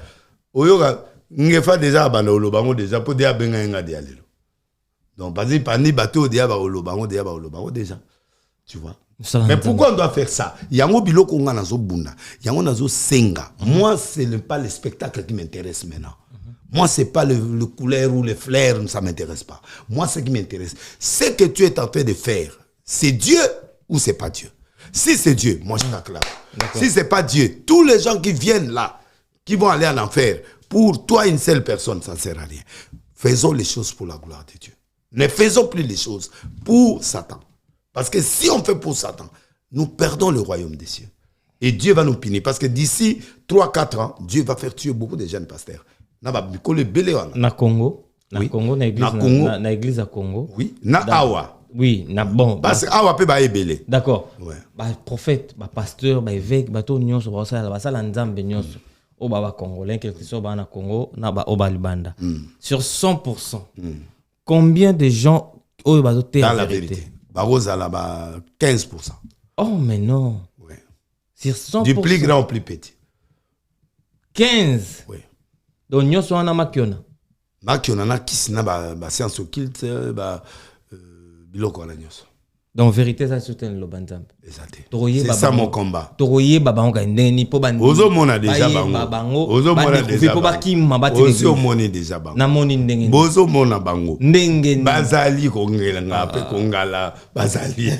S1: Oyo ga ngefa déjà bana olobango déjà pour dia benga nga dia lelo. Donc parce que pani bateau dia ba olobango déjà. Tu vois. Mais pourquoi on doit faire ça? Yango biloko nga nazo bunda. Yango nazo senga. Moi c'est pas le spectacle qui m'intéresse maintenant. Moi c'est pas le couleur ou les fleurs, ça m'intéresse pas. Moi ce qui m'intéresse, c'est que tu es en train de faire. C'est Dieu ou c'est pas Dieu? Si c'est Dieu, moi je t'acclame. Si c'est pas Dieu, tous les gens qui viennent là, qui vont aller en enfer, pour toi, une seule personne, ça ne sert à rien. Faisons les choses pour la gloire de Dieu. Ne faisons plus les choses pour Satan. Parce que si on fait pour Satan, nous perdons le royaume des cieux. Et Dieu va nous punir. Parce que d'ici 3-4 ans, Dieu va faire tuer beaucoup de jeunes pasteurs. Na
S2: Congo.
S1: Oui.
S2: Congo, na église,
S1: na Congo.
S2: Na église à Congo.
S1: Oui. Na Awa.
S2: Oui, na bon.
S1: Parce que Awa peut ba ebele.
S2: D'accord.
S1: Ouais.
S2: Bah prophète, bah pasteur, bah évêque, bah tout nyonso ba ça la nzambe nyonso. O ba congolais quelque chose ba na Congo, na ba oba libanda. Sur 100%. Combien de gens o ba te
S1: Dans la vérité. Ba rosa là ba 15%.
S2: Oh mais non.
S1: Ouais.
S2: Sur 100%.
S1: Du plus grand au plus petit.
S2: 15.
S1: Oui.
S2: Donc nyonso wana makiona.
S1: Makiona na kisina ba science occulte ba biloko na nyonso.
S2: Donc vérité ça soutient le banzambe.
S1: C'est ça mon combat.
S2: Toroye baba nga ndeni po bandi.
S1: Ozo mona déjà bango. Ozo mona déjà.
S2: Po bakima bati.
S1: Ozo mona déjà bango.
S2: Na moni ndenge.
S1: Bozo mona bango.
S2: Ndenge.
S1: Bazali kongela ngape kongala bazali.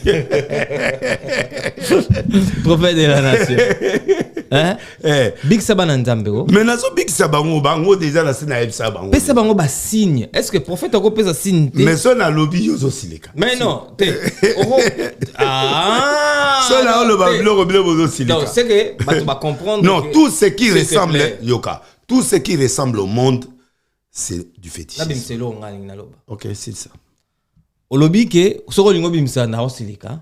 S2: Prophète de la nation. Hein? Big Sabana nzambe go.
S1: Mais nazo big bango déjà la sina ebsa bango.
S2: Pesa bango ba signe. Est-ce que prophète ko pesa signe?
S1: Mais ça na lobby yozo sileka.
S2: Mais non, ah!
S1: Ça là le babilo bozo sileka.
S2: Donc c'est que tu vas comprendre.
S1: Non, tout ce qui ressemble yoka, tout ce qui ressemble au monde, c'est du fétichisme. OK, c'est ça.
S2: Au lobby que soko lingo bimsa na sileka,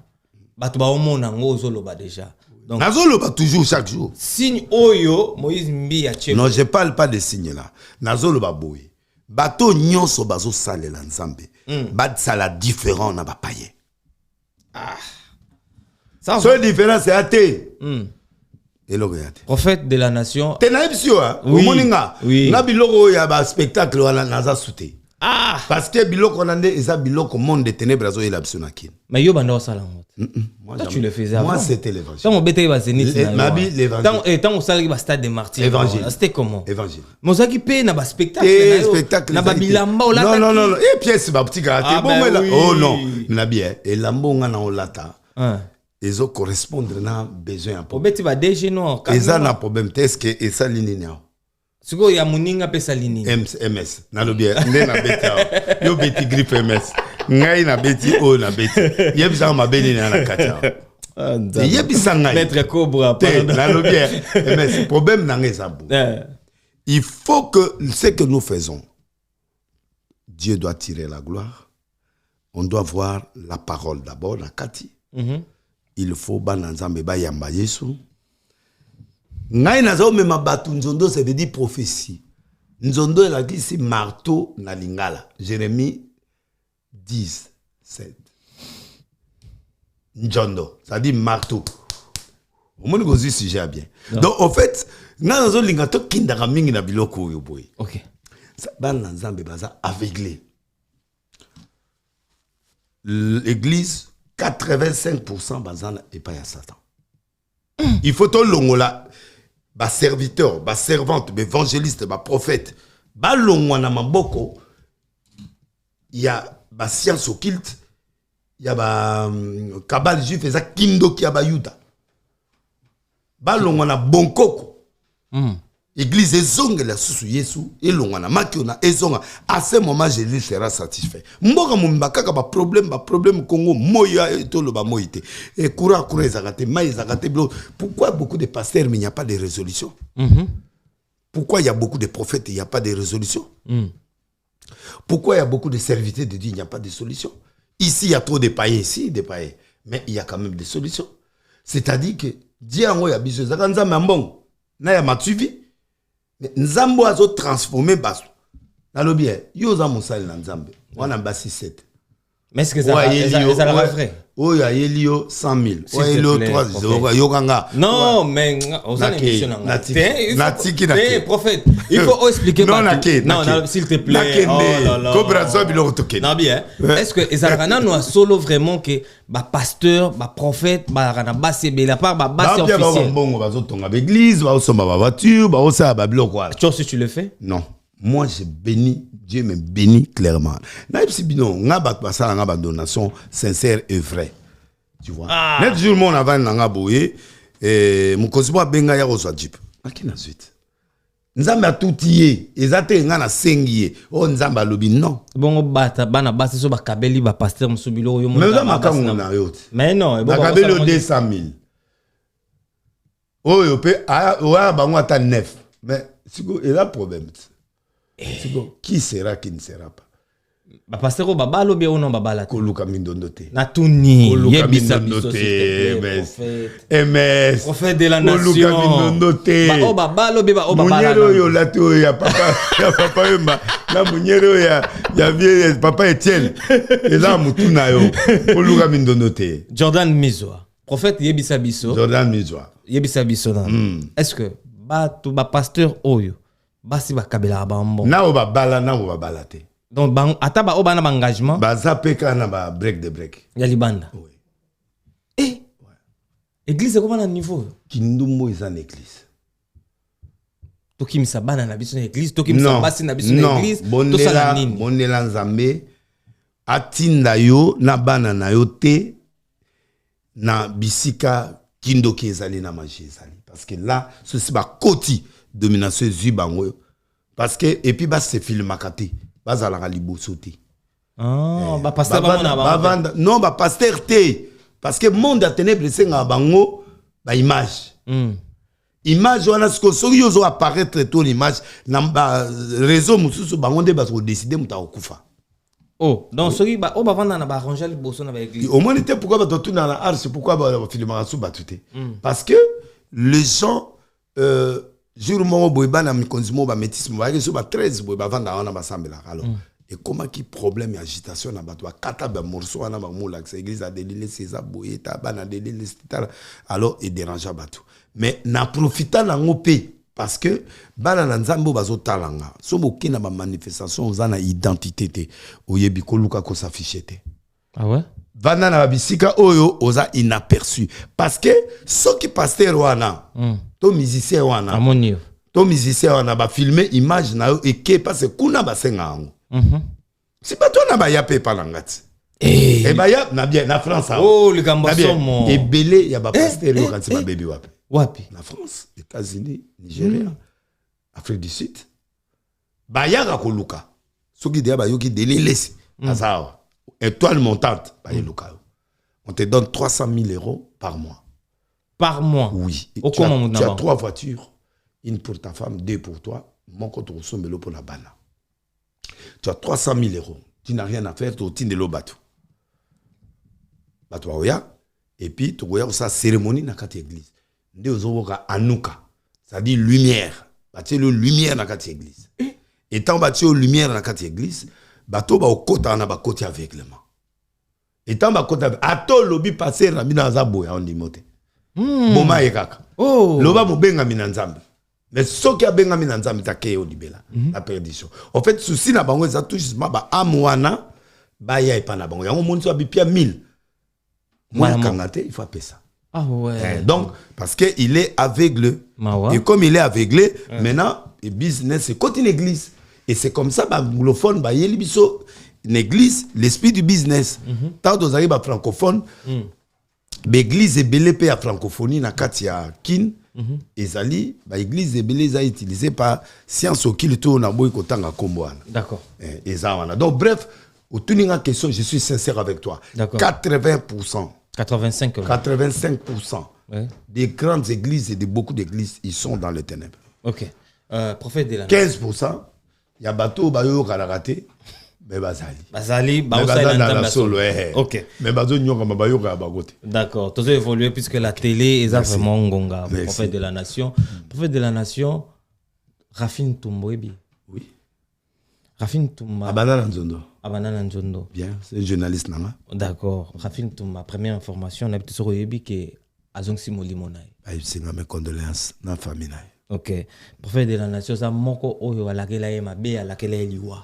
S2: batu ba omona ngo zoloba déjà.
S1: Donc nazoloba toujours chaque jour.
S2: Signe oyo Moïse Mbiya tche.
S1: Non, je parle pas de signes là. Nazoloba boy. Bato nyonso bazo salela nzambe. Bad sala différent na ba paye.
S2: Ah. Ça
S1: c'est différent c'est athée. Et le
S2: prophète de la nation.
S1: Tenaibsio hein. Oui. Na biloko ya ba spectacle wana naza souté. Ah, parce que biloko nande eza biloko monde de ténèbres zo ela biso na kin.
S2: Mais yo banda sala ngot. Toi tu le faisais avant.
S1: Moi c'était l'évangile.
S2: Tant on bête va zénith na.
S1: Ma vie l'évangile.
S2: Tant on sala ba stade des martyrs.
S1: Évangile.
S2: C'était comment?
S1: Évangile.
S2: Mozaki pe na ba spectacle
S1: na spectacle.
S2: Na ba bilamba o lata.
S1: Non. Et pièce ba petit karaté. Bon là. Oh non. Na bien. Et lambonga na o lata. Ils ont correspondre na besoin un peu.
S2: Obeti ba DG non.
S1: Eza na problème est-ce que et ça ligne now.
S2: Siko ya muninga pesa lini
S1: MS na lobie nde na beti yo beti grip MS ngai na beti o na beti yebisa ma beni na kata yebisa ngai
S2: maître Cobra
S1: pardon na lobie MS problème na ngai ça. Il faut que ce que nous faisons, Dieu doit tirer la gloire. On doit voir la parole d'abord na kati. Il faut bananzambe ba yamba Yesu. Ngai nazo mema batu nzondo ça veut dire prophétie. Nzondo la dit c'est marteau na lingala. Jérémie 10 7. Njondo, ça dit marteau. Au moins vous y sujet bien. Donc en fait, nazo lingato kindaka mingi na biloko yo boy.
S2: OK.
S1: Ça ban nzambe baza aveuglé. L'église 85% bazana et pas ya Satan. Il faut tout longola. Ba serviteur, ba servante, ba évangéliste, ba prophète, ba longwana maboko, il y a ba science occulte, il y a ba kabal juif et ça kindo ki ba yuda. Ba longwana bonkoko. Église ezonga la susu Yesu et longwana makiona ezonga à ce moment Jésus sera satisfait. Mboka mumbaka ba problème Congo moya to lo ba moité. Et coura ezakate mai ezakate. Pourquoi beaucoup de pasteurs mais il n'y a pas de résolution? Pourquoi il y a beaucoup de prophètes et il n'y a pas de résolution? Pourquoi il y a beaucoup de serviteurs de Dieu, il n'y a pas de solution? Ici il y a trop de païens ici, des païens, mais il y a quand même des solutions. C'est-à-dire que Dieu a envoyé biso zakanza mbong na ya matuvi. Mais Nzambo a transformé baso. Nalobi yo za musali na Nzambe. Wana basi 7.
S2: Mais est-ce que ça va vrai?
S1: Oh ya Elio 100,000. Oh Elio 3 yo kanga.
S2: Non mais on a une émission
S1: Natiki
S2: prophète. Il faut expliquer
S1: non
S2: s'il te plaît. Oh là là.
S1: Cobra bilo toke.
S2: Non bien. Est-ce que ezalana no solo vraiment que ba pasteur, ba prophète, ba rana basse be la part ba basse officiel.
S1: Bongo bazo tonga église, ba osomba ba voiture, ba osa ba bilo quoi.
S2: Tu le fais?
S1: Non. Moi, je bénis, Dieu me bénit clairement. Naïbsi bino, nga bat basala nga ba donation sincère et vrai. Tu vois. Net jour mon avant nga boye et mon cosmo benga ya rozwa jeep. Akina suite. nzambe atuti ye ezate nga na sengi ye o nzambe alobi non
S2: Bon bata bana basi so bakabeli ba pasteur musubilo yo
S1: mais oza makango na yo te
S2: mais non
S1: bakabeli o 200,000 oyo pe oya bango ata 9 mais siko eza problème siko qui sera qui ne sera pas
S2: ba pasteur ba balo be ono ba bala
S1: koluka mindondo te
S2: na tuni
S1: yebisa biso MS
S2: prophète de la nation
S1: koluka mindondo te
S2: ba o ba balo be ba o ba bala
S1: munyero yo lato ya papa yema na munyero ya vie papa Etienne eza mutu na yo koluka mindondo te
S2: Jordan Mizwa prophète yebisa biso
S1: Jordan Mizwa
S2: yebisa biso na est-ce que ba tu ba pasteur oyo basi ba kabela ba mbo
S1: na o ba bala na o ba bala te
S2: donc ata ba o bana ba engagement
S1: baza peka na ba break de break
S2: ya libanda
S1: oui
S2: église comment na niveau
S1: kindumbo eza na église
S2: tokimisa bana na biso na église tokimisa basi na biso na église tosala nini
S1: bondela nzambe atinda yo na bana na yo te na bisika kindoki ezali na magie ezali parce que là ceci ba koti domination ezwi bango parce que et puis ba se filmaka te bazalaka liboso te
S2: ba pasteur ba
S1: non ba pasteur te parce que monde a ténèbres senga bango ba image image wana soki yozo apparaître ton image na réseau mususu bango nde baso décider muta okufa
S2: oh donc soki ba o ba vanda na ba arranger liboso na ba église
S1: au moins était pourquoi ba to na la arche pourquoi ba filmer sous batuté parce que les gens jour mo boyba na mikonzimo ba métisme ba ke so ba 13 boyba vanda wana ba sambela alors et comment qui problème et agitation na bato kata ba morceau na ba moula que l'église a délilé ses aboyé ta bana délilé alors et dérangeant bato mais na profita na ngopé parce que bana na nzambo bazo talanga so boki na ba manifestation za na identité te oyebi ko luka ko s'afficher te
S2: ah ouais
S1: bana na bisika oyo oza inaperçu parce que ceux qui pasteur wana to musicien wana
S2: amonio
S1: to musicien wana ba filmer image na yo et que parce que kuna ba senga ngo si pas toi na ba ya pe palangati et ba ya na bien na France
S2: oh le gambasomo
S1: et belé ya ba pasteur yo quand ba baby
S2: wapi
S1: na France États-Unis Nigeria Afrique du Sud ba ya ga koluka soki dia ba yo ki delilesi azawa étoile montante ba yeluka on te donne 300 000 € par mois oui tu as 3 voitures une pour ta femme 2 pour toi mon compte ressombelo pour la bana tu as 300 000 €. Tu n'as rien à faire, tu as le bateau. Bateau oya. Et puis, tu as sa cérémonie dans cette église. Nous avons Anouka. Ça dit lumière. Tu as le lumière dans cette église. Et tant que tu as lumière dans cette église, bateau va au côté en a côté aveuglement. Et tant que côté ato lobi passer na mina zabo ya ondimote. Boma ekaka.
S2: Oh.
S1: Loba mobenga mina nzambe. Mais ce qui a bien mis dans la la perdition. En fait, souci na bango ça touche ba amwana ba ya epana bango. Yango monde so bipia 1000. Moi kangate, il faut appeler ça.
S2: Ah ouais.
S1: Donc parce que il est aveugle. Et comme il est aveuglé, maintenant le business c'est côté une église et c'est comme ça ba anglophone ba yeli biso une église, l'esprit du business. Tant aux arrive à francophone, l'église est belé pe à francophonie na katia kin. Ezali ba église ebele za utilisé par science occulte na boy kotanga komboana
S2: d'accord
S1: ezawana donc bref au tuninga question je suis sincère avec toi 80% 85% des grandes églises et de beaucoup d'églises ils sont dans les ténèbres
S2: OK prophète de la
S1: 15% ya bato ba yo raté mais
S2: bazali ba osala
S1: solo
S2: OK
S1: mais bazo nyonga ba yo ka ba côté
S2: d'accord tu as évolué puisque la télé est vraiment ngonga prophète de la nation Rafin Tumboebi
S1: oui
S2: Rafin Tumba
S1: Abanana Nzondo bien c'est un journaliste nanga
S2: d'accord Rafin Tumba première information on a peut sur yebi que azong simoli monai
S1: ay singa mes condoléances na famille
S2: OK prophète de la nation ça moko oyo alakela ye mabe alakela eliwa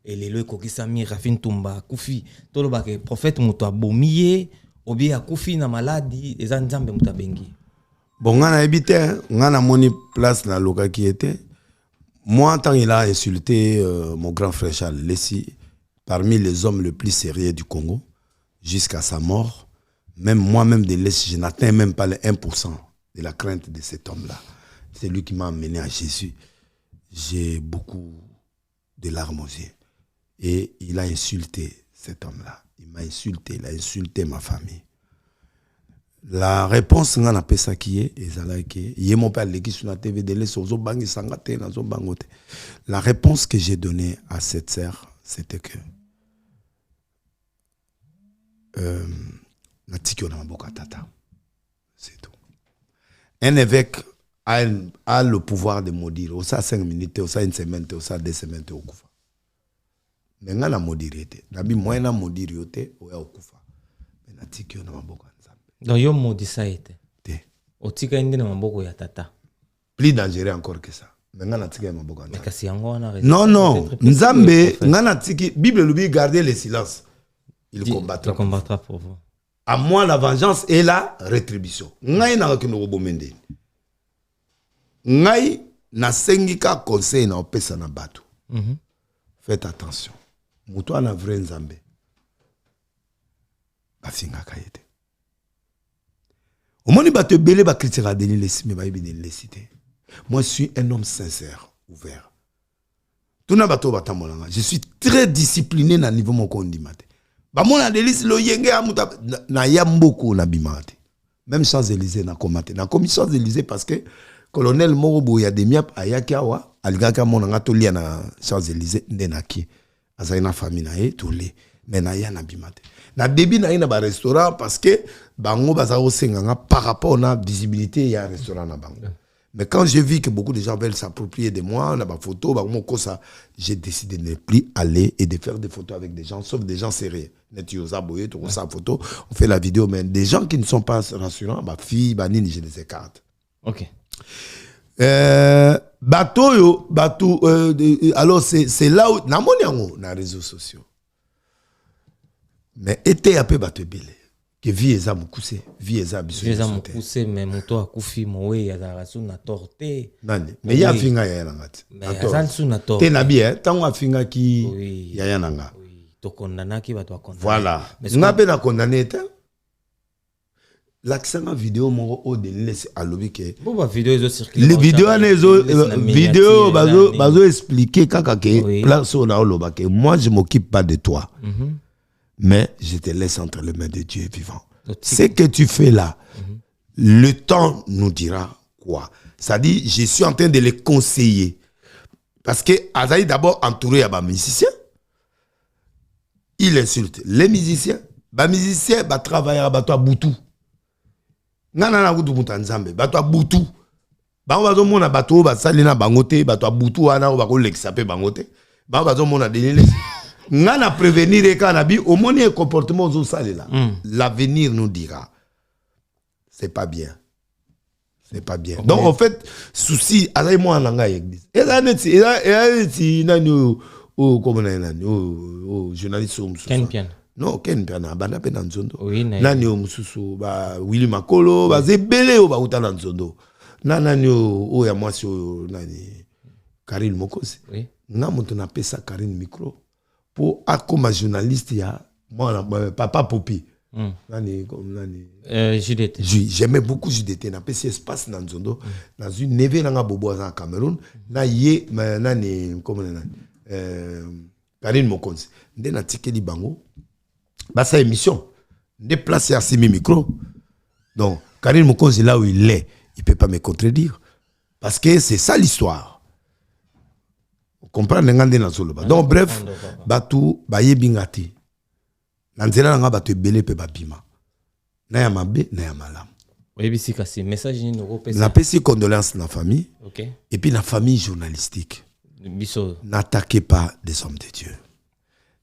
S2: et les lois kokisami Rafin Tumba kufi tolo ba ke prophète muto abomiye obi akufi na maladie eza nzambe muta bengi
S1: bon ngana ebité ngana moni place na loka qui était moi tant il a insulté mon grand frère Charles Lessi parmi les hommes les plus sérieux du Congo jusqu'à sa mort même moi-même de Lessi je n'atteins même pas le 1% de la crainte de cet homme-là c'est lui qui m'a amené à Jésus j'ai beaucoup de larmes aux yeux. Et il a insulté cet homme-là. Il m'a insulté, il a insulté ma famille. La réponse qu'on a ça qui est mon père qui sur la TV de la réponse que j'ai donnée à cette sœur, c'était que c'est tout. Un évêque a le pouvoir de maudire. Au ça 5 minutes, au ça une semaine, au ça 2 semaines, au kufa. Mais on a maudire. Nabi moi na maudire yote, au ya kufa. Mais na tikio na maboko nzambe.
S2: Donc yo maudit ça était.
S1: Te.
S2: O tika indi na maboko ya tata.
S1: Plus dangereux encore que ça. Mais on a tika maboko nzambe.
S2: Mais kasi yango wana raison.
S1: Non, nzambe, on a tiki Bible lui garder le silence. Il
S2: combattra pour vous.
S1: À moi la vengeance et la rétribution. Ngai na kino robomende. Ngai na sengika conseil na opesa na bato. Faites attention. Muto ana vrai nzambe. Bafinga kayete. Omoni bato belé ba critique Denis Lessi mais ba ibini Lessi. Moi je suis un homme sincère, ouvert. Tuna bato batamolanga. Je suis très discipliné na niveau mon kondimate. Ba mona Denis lo yenge amuta na yamboko na bimate. Même Champs-Élysées na komate. Na commission Champs-Élysées parce que colonel Morobo ya demiap ayakawa aligaka mona ngatolia na Champs-Élysées ndenaki. Azaina famille na e tole mais na ya na bimate. Na début na ina ba restaurant parce que bango bazao senganga par rapport na visibilité ya restaurant na bango. Mais quand j'ai vu que beaucoup de gens veulent s'approprier de moi, na ba photo, ba mon ça, j'ai décidé de ne plus aller et de faire des photos avec des gens, sauf des gens sérieux. Netiosa boye, tout ça photo, on fait la vidéo, mais des gens qui ne sont pas rassurants, ba fille, ba nini, je les écarte.
S2: Ok.
S1: Bateau, alors c'est là où, na moniango, na réseaux sociaux. Mais été un peu bateau belé. Que vie eza mukuse, vie eza biso.
S2: Vie eza mukuse, mais moto akufi mowe ya darasu na torte.
S1: Nani? Mais ya finga ya nangati.
S2: Mais azalsu na torte.
S1: Te na bien, tango afinga ki ya nanga.
S2: Oui, to condamna ki ba to condamna.
S1: Voilà. Nga pe na condamné ta. L'accent vidéo mon o de laisse à lobby que.
S2: Bon ba vidéo ezo circuler.
S1: Les vidéos vidéo bazo expliquer kaka ke place on a loba que moi je m'occupe pas de toi. Mais je te laisse entre les mains de Dieu vivant. Ce que tu fais là, le temps nous dira quoi. Ça dit, je suis en train de les conseiller. Parce que Azaï d'abord entouré à des musiciens. Il insulte les musiciens. Les musiciens travaillent à Bato Boutou. Nana Boutou Moutanzambe. Bato Boutou. Bato Mona Bato, Salina Bangote, Bato Boutou, Ana, Bako Lexapé Bangote. Bato Mona Denis. Ngana prévenir et cannabis au moins un comportement aux salles là. L'avenir nous dira. C'est pas bien. C'est pas bien. Donc en fait, souci allez moi en église. Et là et nani o comme nani o journaliste o
S2: Ken Pian.
S1: Non, Ken Pian na bana pe na nzondo.
S2: Oui,
S1: nani o mususu ba Willy Makolo ba zebele o ba utana nzondo. Nani o ya mwasi o nani Karine Mokosi.
S2: Oui.
S1: Na mutu na pesa Karine micro. Pour comme journaliste, il y a moi, Papa Popi.
S2: JDT.
S1: J'aimais beaucoup JDT. Na PC espace dans Nzondo. Dans une neve dans Bobo en Cameroun. Na yé, comment Karine Mokonzi. Ndé na tike li bango. Bah sa émission. Ndé placé à semi micro. Donc Karine Mokonzi là où il est, il peut pas me contredire parce que c'est ça l'histoire. Comprendre ngande na solo ba. Donc bref, batu bayebingati. Nanzela nga batu belé pe babima. Na ya mabe, na ya malam.
S2: Oui, bisi kasi message ni noko pesa.
S1: Na pesi condoléances na famille.
S2: OK.
S1: Et puis la famille journalistique.
S2: Biso.
S1: N'attaquez pas des hommes de Dieu.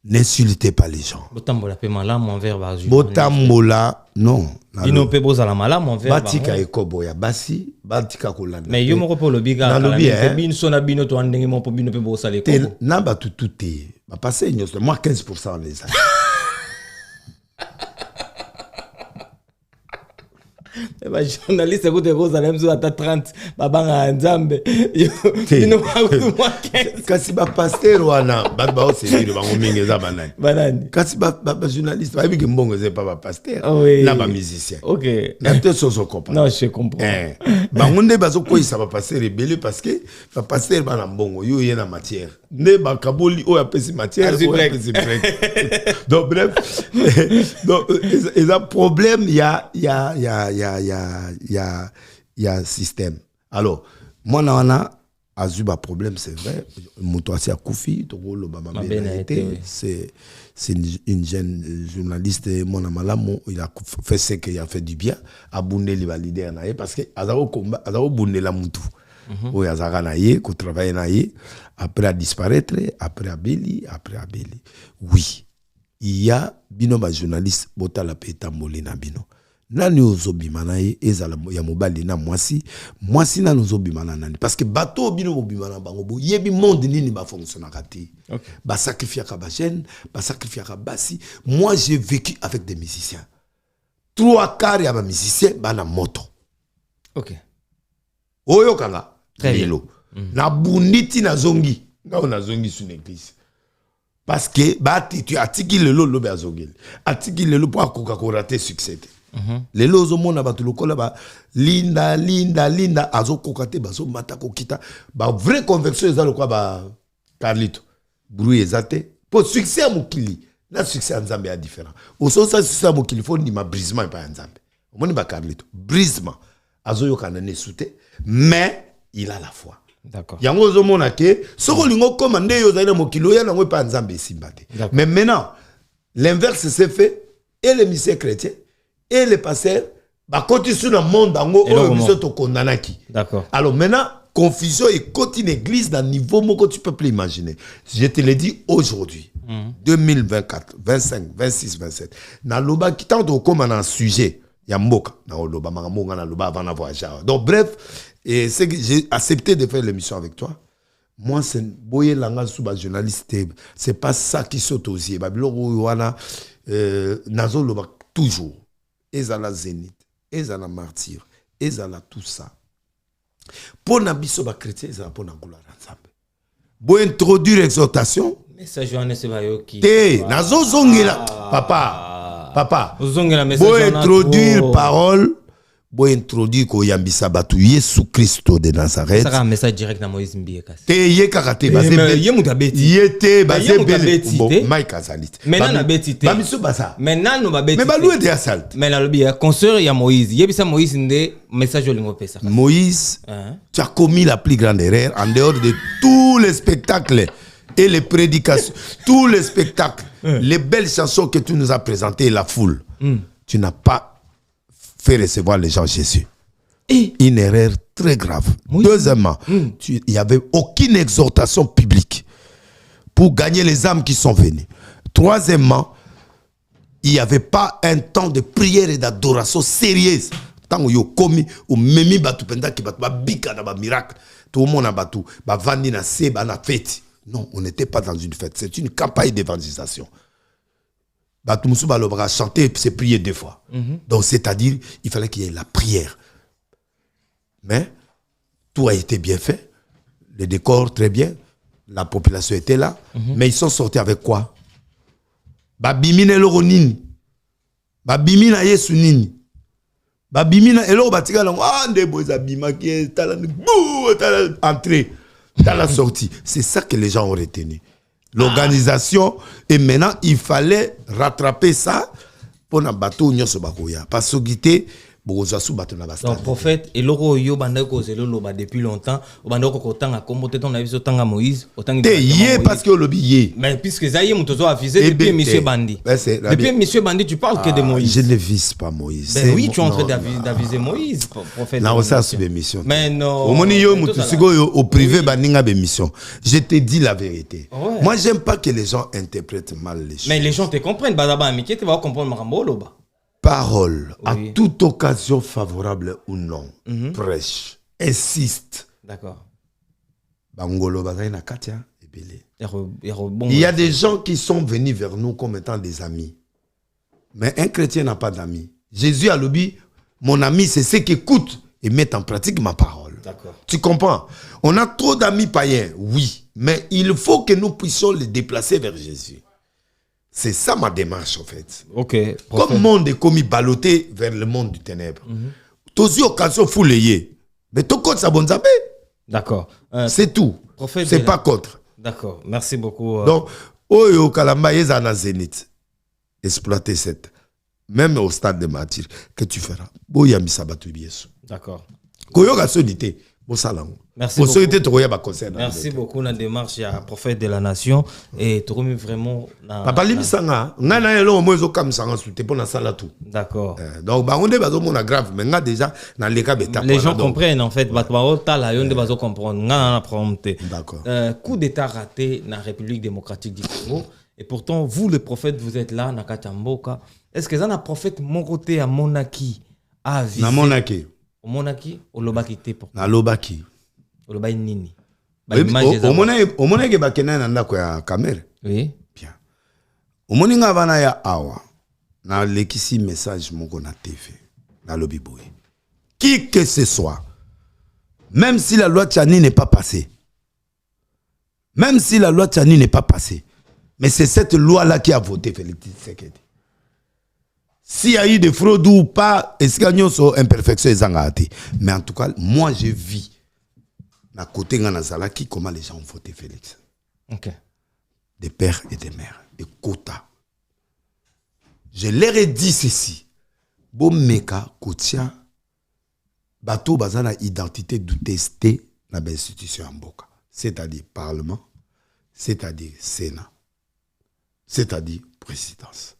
S1: N'insultez pas les gens.
S2: Botambola pe malam envers ba juge.
S1: Botambola non.
S2: Bino pe bozala malam envers ba.
S1: Batika ekobo ya basi, batika kolanda.
S2: Mais yo moko po lobiga kala bin sona bino to andenge mo po bino pe bozala ekobo.
S1: Na ba tututé. Ba passer nyos moi 15% les a.
S2: Journaliste, écoute, vous allez me à 30, Baba Nzambe.
S1: Kasi ba pasteur wana, ba aussi le ba ngominga za banani.
S2: Banani.
S1: Kasi ba journaliste, ba bi mbongo ze pas ba pasteur, na ba musicien.
S2: OK.
S1: Na te so comprendre.
S2: Non, je comprends.
S1: Ba ngonde ba zo ko isa ba pasteur rebelle parce que ba pasteur ba na mbongo yo ye na matière. Ne ba kaboli o apesi matière, o apesi break. Donc bref, donc il y a problème, il y a système. Alors, moi na Azuba problème, c'est vrai. Moutouassi a Koufi, c'est une jeune journaliste, mon amalamo, il a fait ce qu'il a fait du bien. Aboundé les valider parce que Azao combat, Azao boundé la moutou. Oui, Azara naïe, qu'on travaille naïe, après à disparaître, après à Béli. Oui, il y a bino ba journaliste, bota la peta molina bino. Nani ozobimana ye ezala ya mobali na mwasi na nozobimana nani parce que bateau bino bobimana bango bo yebi monde nini ba fonctionnera te ba sacrifier ka ba jeune ba sacrifier ka basi. Moi j'ai vécu avec des musiciens 3/4 ya ba musiciens bana moto.
S2: OK
S1: Oyo kanga lelo na bunditi na zongi ngao na zongi sur l'église parce que ba tu atiki lelo lobe azongeli atiki lelo pour akoka ko rater succès. Les lozo mona batulokola ba linda azo kokate bazo matako kita ba vraie conviction ezalo kwa ba Carlito bruit ezate pour succès à mokili na succès à Nzambe est différent au sens ça succès à mokili faut ni ma brisement pas Nzambe omoni ba Carlito brisement azo yokana ne souté mais il a la foi.
S2: D'accord.
S1: Yango ozo mona ke soko lingo komande yo zaina mokili ya nango pas Nzambe simbate. Mais maintenant l'inverse s'est fait et les missions chrétiens et les pasteurs bah continuent sur le monde dango au condamnaki.
S2: D'accord.
S1: Alors maintenant confusion et continue église d'un niveau que tu peux plus imaginer. Je te l'ai dit aujourd'hui 2024 25 26 27 na loba qui tente au comme un sujet ya mboka na loba mangamonga na loba avant d'avoir genre. Donc bref et c'est que j'ai accepté de faire l'émission avec toi. Moi c'est boyer langage sous journaliste c'est pas ça qui saute aux yeux babilo wana nazo loba toujours. Ezala zénith, ezala martyr, ezala tout ça. Pour nabiso ba chrétien, ezala pour na gloire ensemble. Bo introduire exhortation.
S2: Message Johannes Bayoki.
S1: Te, nazo zongela papa.
S2: Zongela message.
S1: Bo introduire parole, bo introduire ko yambisa batu Yesu Christo de Nazareth.
S2: Ça un message direct na Moïse Mbieka.
S1: Te ye kakate basé bel.
S2: Ye mutabeti.
S1: Ye te basé bel.
S2: Bon,
S1: Mike Azalit.
S2: Maintenant na beti te.
S1: Ba miso basa.
S2: Maintenant no ba beti.
S1: Mais ba loué de assalte.
S2: Mais na lobi concert ya Moïse. Yebisa Moïse ndé message olingo pesa.
S1: Moïse, tu as commis la plus grande erreur en dehors de tous les spectacles et les prédications, tous les spectacles, les belles chansons que tu nous as présentées, la foule. Tu n'as pas fait recevoir les gens Jésus. Une erreur très grave. Deuxièmement, il n'y avait aucune exhortation publique pour gagner les âmes qui sont venues. Troisièmement, il n'y avait pas un temps de prière et d'adoration sérieuse. Tant que yo komi ou memi batu penda ki batu ba bika na ba miracle tout le monde a batu ba vandi na se ba na fête. Non, on n'était pas dans une fête, c'est une campagne d'évangélisation. Batu musu ba lobra chanter, c'est prier 2 fois. Donc c'est-à-dire il fallait qu'il y ait la prière. Mais tout a été bien fait, le décor très bien, la population était là, mais ils sont sortis avec quoi? Ba bimine lo nini? Ba bimina Yesu nini? Babimina elo batika lango ndebo zabima qui tala entrée tala sortie. C'est ça que les gens ont retenu. L'organisation et maintenant il fallait rattraper ça pour na bateau nyonso bakoya parce que guité bozasu bateau na basta.
S2: Donc prophète et loro yo banda ko zelo loba depuis longtemps banda ko tanga kombo te ton na biso tanga Moïse otanga
S1: te yé parce que le billet.
S2: Mais puisque ça y est mutozo avisé depuis monsieur Bandi. Depuis monsieur Bandi tu parles que de Moïse.
S1: Je ne vise pas Moïse.
S2: Ben oui, tu es en train d'aviser Moïse prophète.
S1: Non, ça c'est l'émission.
S2: Mais non.
S1: Au moni yo mutusigo au privé baninga l'émission. Je te dis la vérité. Moi j'aime pas que les gens interprètent mal les choses.
S2: Mais les gens te comprennent badaba amitié tu vas comprendre marambo loba.
S1: Parole, à toute occasion favorable ou non, prêche, insiste.
S2: D'accord.
S1: Il y a des gens qui sont venus vers nous comme étant des amis. Mais un chrétien n'a pas d'amis. Jésus a dit, Mon ami, c'est ceux qui écoutent et mettent en pratique ma parole.
S2: D'accord.
S1: Tu comprends? On a trop d'amis païens, oui. Mais il faut que nous puissions les déplacer vers Jésus. C'est ça ma démarche, en fait.
S2: Ok.
S1: Comme le monde est commis ballotté vers le monde du ténèbre. Tous occasion fou les mais tout compte ça bon zabé.
S2: D'accord.
S1: C'est tout. C'est pas contre.
S2: D'accord. Merci beaucoup.
S1: Donc, Oyo Kalamba Yezana Zénith. Exploiter cette. Même au stade de martyr, que tu feras. Boya Misabatu Biesu.
S2: D'accord.
S1: Koyoga Sonité.
S2: Merci beaucoup. Merci beaucoup la démarche à prophète de la nation et tu remets vraiment
S1: papa libisanga ngana yelo mozo kam sanga soute pour na sala tout.
S2: D'accord.
S1: Donc ba on bazo mona grave mais nga déjà na leka beta.
S2: Les gens comprennent en fait batwa tala yonde bazo comprendre ngana na prompté.
S1: D'accord.
S2: Coup d'état raté na République démocratique du Congo et pourtant vous le prophète vous êtes là na Katamboka. Est-ce que ça na prophète mon côté à Monaki a visé
S1: na Monaki
S2: au Monaki au Lobaki te pour
S1: na Lobaki
S2: au Lobaki nini
S1: au Monaki ba kena na ndako ya caméra.
S2: Oui
S1: bien au moninga bana ya awa na lekisi message moko na TV na lobi boy qui que ce soit même si la loi Tchani n'est pas passée même si la loi Tchani n'est pas passée mais c'est cette loi là qui a voté Félix Tshisekedi. S'il y a eu des fraudes ou pas, est-ce qu'il y a une imperfection? Mais en tout cas, moi, je vis à côté de Nazalaki comment les gens ont voté Félix.
S2: Ok.
S1: Des pères et des mères. Et quota. Je leur ai dit ceci. Bon, meka, kotia, bateau, bazana, identité du testé dans l'institution en Boka. C'est-à-dire Parlement, c'est-à-dire Sénat, c'est-à-dire présidence.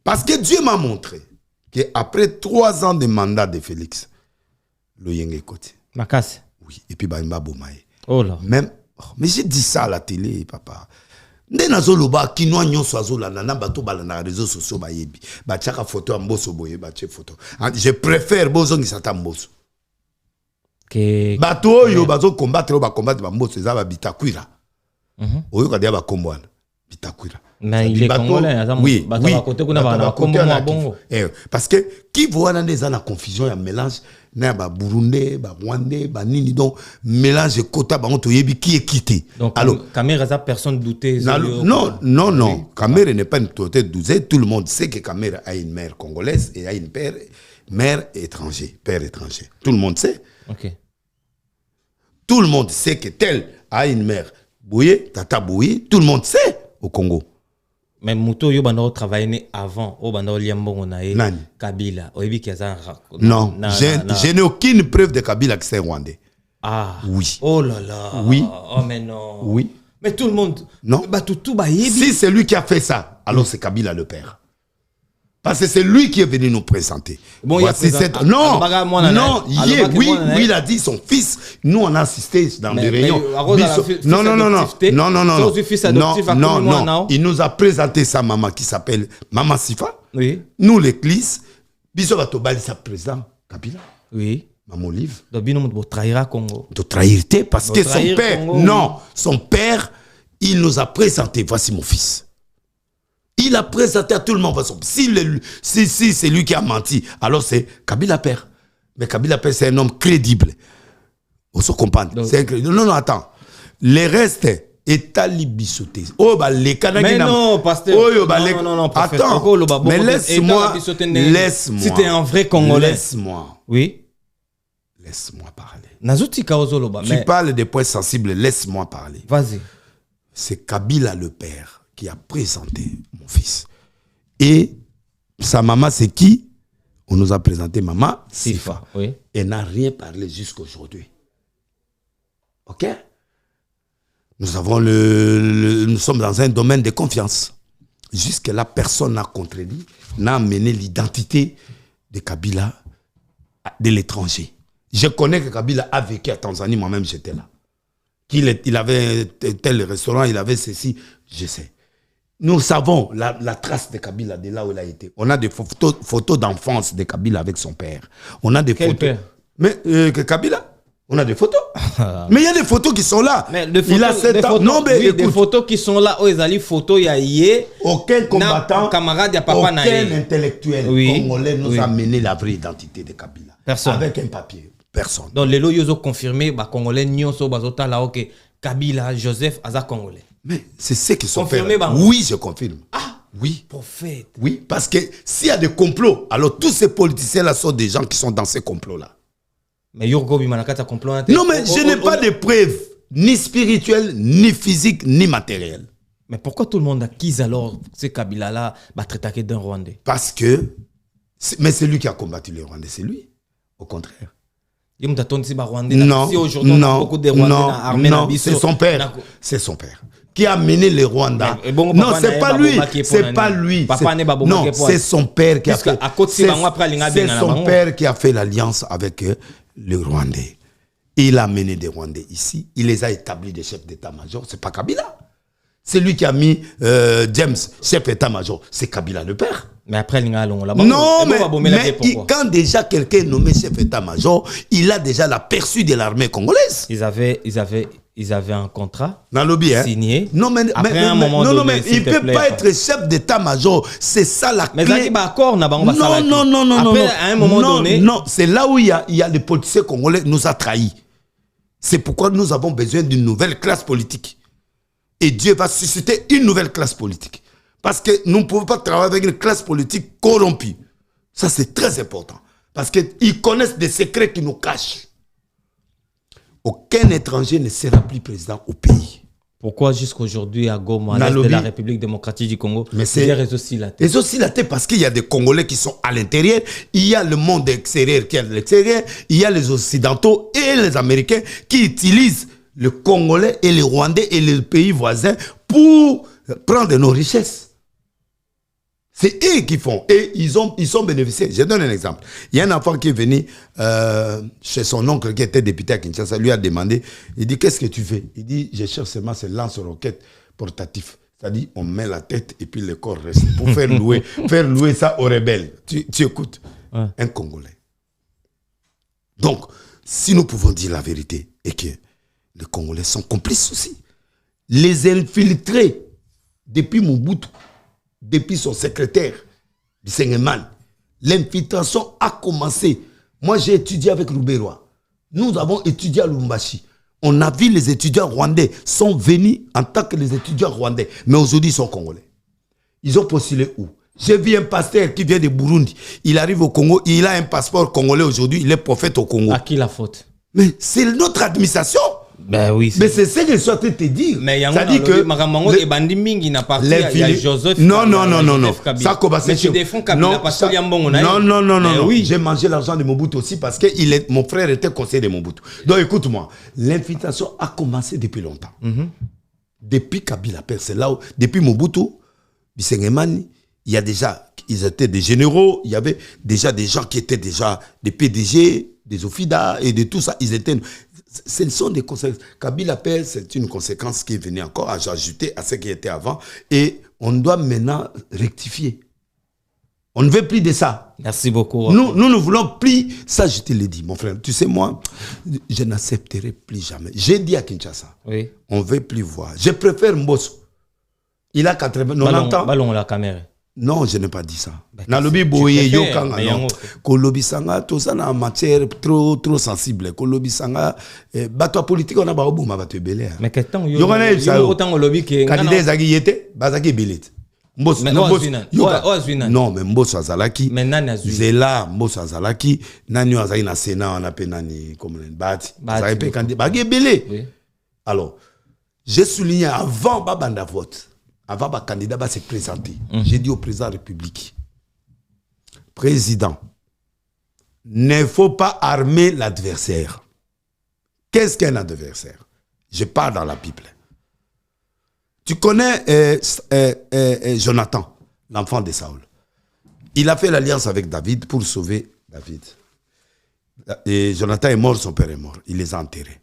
S1: Parce que Dieu m'a montré qu'après 3 ans de mandat de Félix, le Yenge côté.
S2: Makasi.
S1: Oui, et puis Baimba Bomaye.
S2: Oh là.
S1: Même, mais j'ai dit ça à la télé, papa. Nde nazoloba kinoa nyonso azolanda na bato balanda réseaux sociaux bayebi. Ba tchaka photo amboso boye ba tche photo. Je préfère bozongi sata mboso.
S2: Que
S1: bato yo bazo combattre ba combattre ba mboso za ba bitakwira. Oyo ka dia ba kombwana. Bitakwira.
S2: Mais il est congolais,
S1: oui, oui. Parce que qui voit dans des la confusion, il y a un mélange, il y a un Burundais, un Rwandais, un Nini, donc mélange de quota, qui est quitté.
S2: Donc, alors, Caméra, personne doutait.
S1: Non, non, non. Caméra n'est pas une totale douzaine. Tout le monde sait que Caméra a une mère congolaise et a une mère étranger, père étranger. Tout le monde sait.
S2: Ok.
S1: Tout le monde sait que tel a une mère Bouye, Tata Bouye. Tout le monde sait au Congo.
S2: Mais Mouto yo bando travaillé avant au bando liambongo na e Kabila oyebi kiaza
S1: non je n'ai aucune preuve de Kabila que c'est rwandais.
S2: Ah
S1: oui.
S2: Oh là là.
S1: Oui.
S2: Oh mais non.
S1: Oui.
S2: Mais tout le monde
S1: non
S2: bah tout ba yebi.
S1: Si c'est lui qui a fait ça alors c'est Kabila le père. Parce que c'est lui qui est venu nous présenter. Bon, voici cette... Non, non, oui, il a dit son fils. Nous, on a assisté dans des réunions. Non, non, non, non, non, non, non, non, non. Il nous a présenté sa maman qui s'appelle Maman Sifa.
S2: Oui.
S1: Nous, l'église, Biso Batobali, sa président, Kabila.
S2: Oui.
S1: Maman Olive.
S2: Donc, bino mo trahira Congo.
S1: De trahir, parce que son père, non, son père, il nous a présenté, voici mon fils. Il a présenté à tout le monde. Si c'est lui qui a menti, alors c'est Kabila père. Mais Kabila père, c'est un homme crédible. On se comprend. Non, non, attends. Les restes, État libisoté. Oh, bah, les Canadiens.
S2: Mais non, pasteur.
S1: Oh, bah,
S2: non, non, non,
S1: attends. Mais laisse-moi. Laisse-moi.
S2: Si t'es un vrai Congolais.
S1: Laisse-moi.
S2: Oui.
S1: Laisse-moi parler.
S2: Tu
S1: parles des points sensibles. Laisse-moi parler.
S2: Vas-y.
S1: C'est Kabila le père qui a présenté mon fils. Et sa maman, c'est qui? On nous a présenté Maman Sifa.
S2: Oui.
S1: Elle n'a rien parlé jusqu'à aujourd'hui. Ok? Nous avons nous sommes dans un domaine de confiance. Jusque-là, personne n'a contredit, n'a amené l'identité de Kabila de l'étranger. Je connais que Kabila a vécu à Tanzanie, moi-même j'étais là. Il avait tel restaurant, il avait ceci, je sais. Nous savons la trace de Kabila de là où il a été. On a des photos d'enfance de Kabila avec son père. On a des
S2: Quel
S1: photos.
S2: Père?
S1: Mais que Kabila? On a des photos. Mais il y a des photos qui sont là.
S2: Mais des
S1: il a
S2: photos,
S1: 7
S2: des
S1: ans.
S2: photos,
S1: Non, mais
S2: oui,
S1: écoute,
S2: des photos qui sont là, ils allaient photo, il y a yé.
S1: aucun combattant,
S2: camarade, y a papa
S1: aucun
S2: naïe.
S1: intellectuel
S2: Oui,
S1: congolais nous
S2: oui.
S1: a mené la vraie identité de Kabila.
S2: Personne.
S1: Avec un papier. Personne.
S2: Donc, les lots, ils ont confirmé, bah, Congolais, Nyonso, Bazota, là, ok, Kabila, Joseph, Aza Congolais.
S1: Mais c'est ce qu'ils sont
S2: Confirmé,
S1: fait.
S2: bah,
S1: Oui, je confirme.
S2: Ah,
S1: Oui.
S2: prophète.
S1: Oui, parce que s'il y a des complots, alors tous ces politiciens-là sont des gens qui sont dans ces complots-là.
S2: Mais Yorgo Bimanakata complot.
S1: Non, mais je n'ai pas de preuves, ni spirituelles, ni physiques, ni matérielles.
S2: Mais pourquoi tout le monde acquise alors ces Kabila-là, bah, traiter d'un Rwandais?
S1: Parce que, mais c'est lui qui a combattu les Rwandais, c'est lui. Au contraire.
S2: Non, si aujourd'hui on a beaucoup de Rwandais dans l'armée,
S1: non, c'est son père. C'est son père qui a mené les Rwandais. Non, c'est pas lui. C'est pas lui. Non, c'est son père qui a fait. C'est son père qui a fait l'alliance avec les Rwandais. Il a mené des Rwandais ici. Il les a établis des chefs d'état-major. C'est pas Kabila. C'est lui qui a mis James, chef d'état-major. C'est Kabila le père.
S2: Mais après,
S1: non, mais quand déjà quelqu'un est nommé chef d'état-major, il a déjà l'aperçu de l'armée congolaise.
S2: Ils avaient un contrat signé.
S1: Non, mais,
S2: après un moment donné,
S1: il ne peut pas être chef d'état-major. C'est ça la clé.
S2: Mais d'accord, non,
S1: après,
S2: à un moment donné.
S1: Non, c'est là où il y a les politiciens congolais nous a trahis. C'est pourquoi nous avons besoin d'une nouvelle classe politique. Et Dieu va susciter une nouvelle classe politique. Parce que nous ne pouvons pas travailler avec une classe politique corrompue. Ça, c'est très important. Parce qu'ils connaissent des secrets qui nous cachent. Aucun étranger ne sera plus président au pays.
S2: Pourquoi jusqu'aujourd'hui à Goma, à l'est de la République démocratique du Congo, il y a les oscillatés?
S1: Les oscillatés parce qu'il y a des Congolais qui sont à l'intérieur, il y a le monde extérieur qui est à l'extérieur, il y a les Occidentaux et les Américains qui utilisent le Congolais et les Rwandais et les pays voisins pour prendre nos richesses. C'est eux qui font. Et ils sont bénéficiés. Je donne un exemple. Il y a un enfant qui est venu chez son oncle qui était député à Kinshasa. Lui a demandé, il dit, qu'est-ce que tu fais? Il dit, je cherche seulement ce lance-roquettes portatif. C'est-à-dire, on met la tête et puis le corps reste. Pour faire louer ça aux rebelles. Tu écoutes. Ouais. Un Congolais. Donc, si nous pouvons dire la vérité et que les Congolais sont complices aussi. Les infiltrés depuis Mobutu, depuis son secrétaire, Bisengeman, l'infiltration a commencé. Moi, j'ai étudié avec Rouberois. Nous avons étudié à Lubumbashi. On a vu les étudiants rwandais sont venus en tant que les étudiants rwandais. Mais aujourd'hui, ils sont congolais. Ils ont postulé où? J'ai vu un pasteur qui vient de Burundi. Il arrive au Congo, il a un passeport congolais aujourd'hui, il est prophète au Congo.
S2: À qui la faute?
S1: Mais c'est notre administration.
S2: Ben oui.
S1: Mais c'est ce que je suis en train de te dire.
S2: Mais il y a un dit que et Bandi Mingi n'a pas il y a Joseph.
S1: Non. Ça commence.
S2: Mais tu défends Kabila parce qu'il y a un bon.
S1: Non. Oui. J'ai mangé l'argent de Mobutu aussi parce que mon frère était conseiller de Mobutu. Donc écoute-moi, l'infiltration a commencé depuis longtemps. Depuis Kabila, c'est là où, depuis Mobutu, Bisengemani, il y a déjà, ils étaient des généraux, il y avait déjà des gens qui étaient déjà des PDG, des OFIDA et de tout ça. Ils étaient. Ce sont des conséquences. Kabila Père, c'est une conséquence qui est venue encore à ajouter à ce qui était avant. Et on doit maintenant rectifier. On ne veut plus de ça.
S2: Merci beaucoup.
S1: Nous ne voulons plus. Ça, je te l'ai dit, mon frère. Tu sais, moi, je n'accepterai plus jamais. J'ai dit à Kinshasa, oui. On ne veut plus voir. Je préfère Mbosso. Il a 90 ans.
S2: Ballon la caméra.
S1: Non, je n'ai pas dit ça. Na lobi boye yokanga non. Kolobi sanga to ça na matière trop sensible. Kolobi sanga bato politique on a ba obuma bato belé.
S2: Mais quel temps
S1: yo autant lobi que candidat ezaki yete bazaki belit. Mbosso non mais Mbosso azalaki. Zela Mbosso azalaki nani azaki na Sénat on appelle nani comme Bati. Azaki pe candidat bagi belé. Alors, j'ai souligné avant babanda vote. Avant le candidat va se présenter. J'ai dit au président de la République, président, ne faut pas armer l'adversaire. Qu'est-ce qu'un adversaire? Je parle dans la Bible. Tu connais Jonathan, l'enfant de Saül. Il a fait l'alliance avec David pour sauver David. Et Jonathan est mort, son père est mort. Il les a enterrés.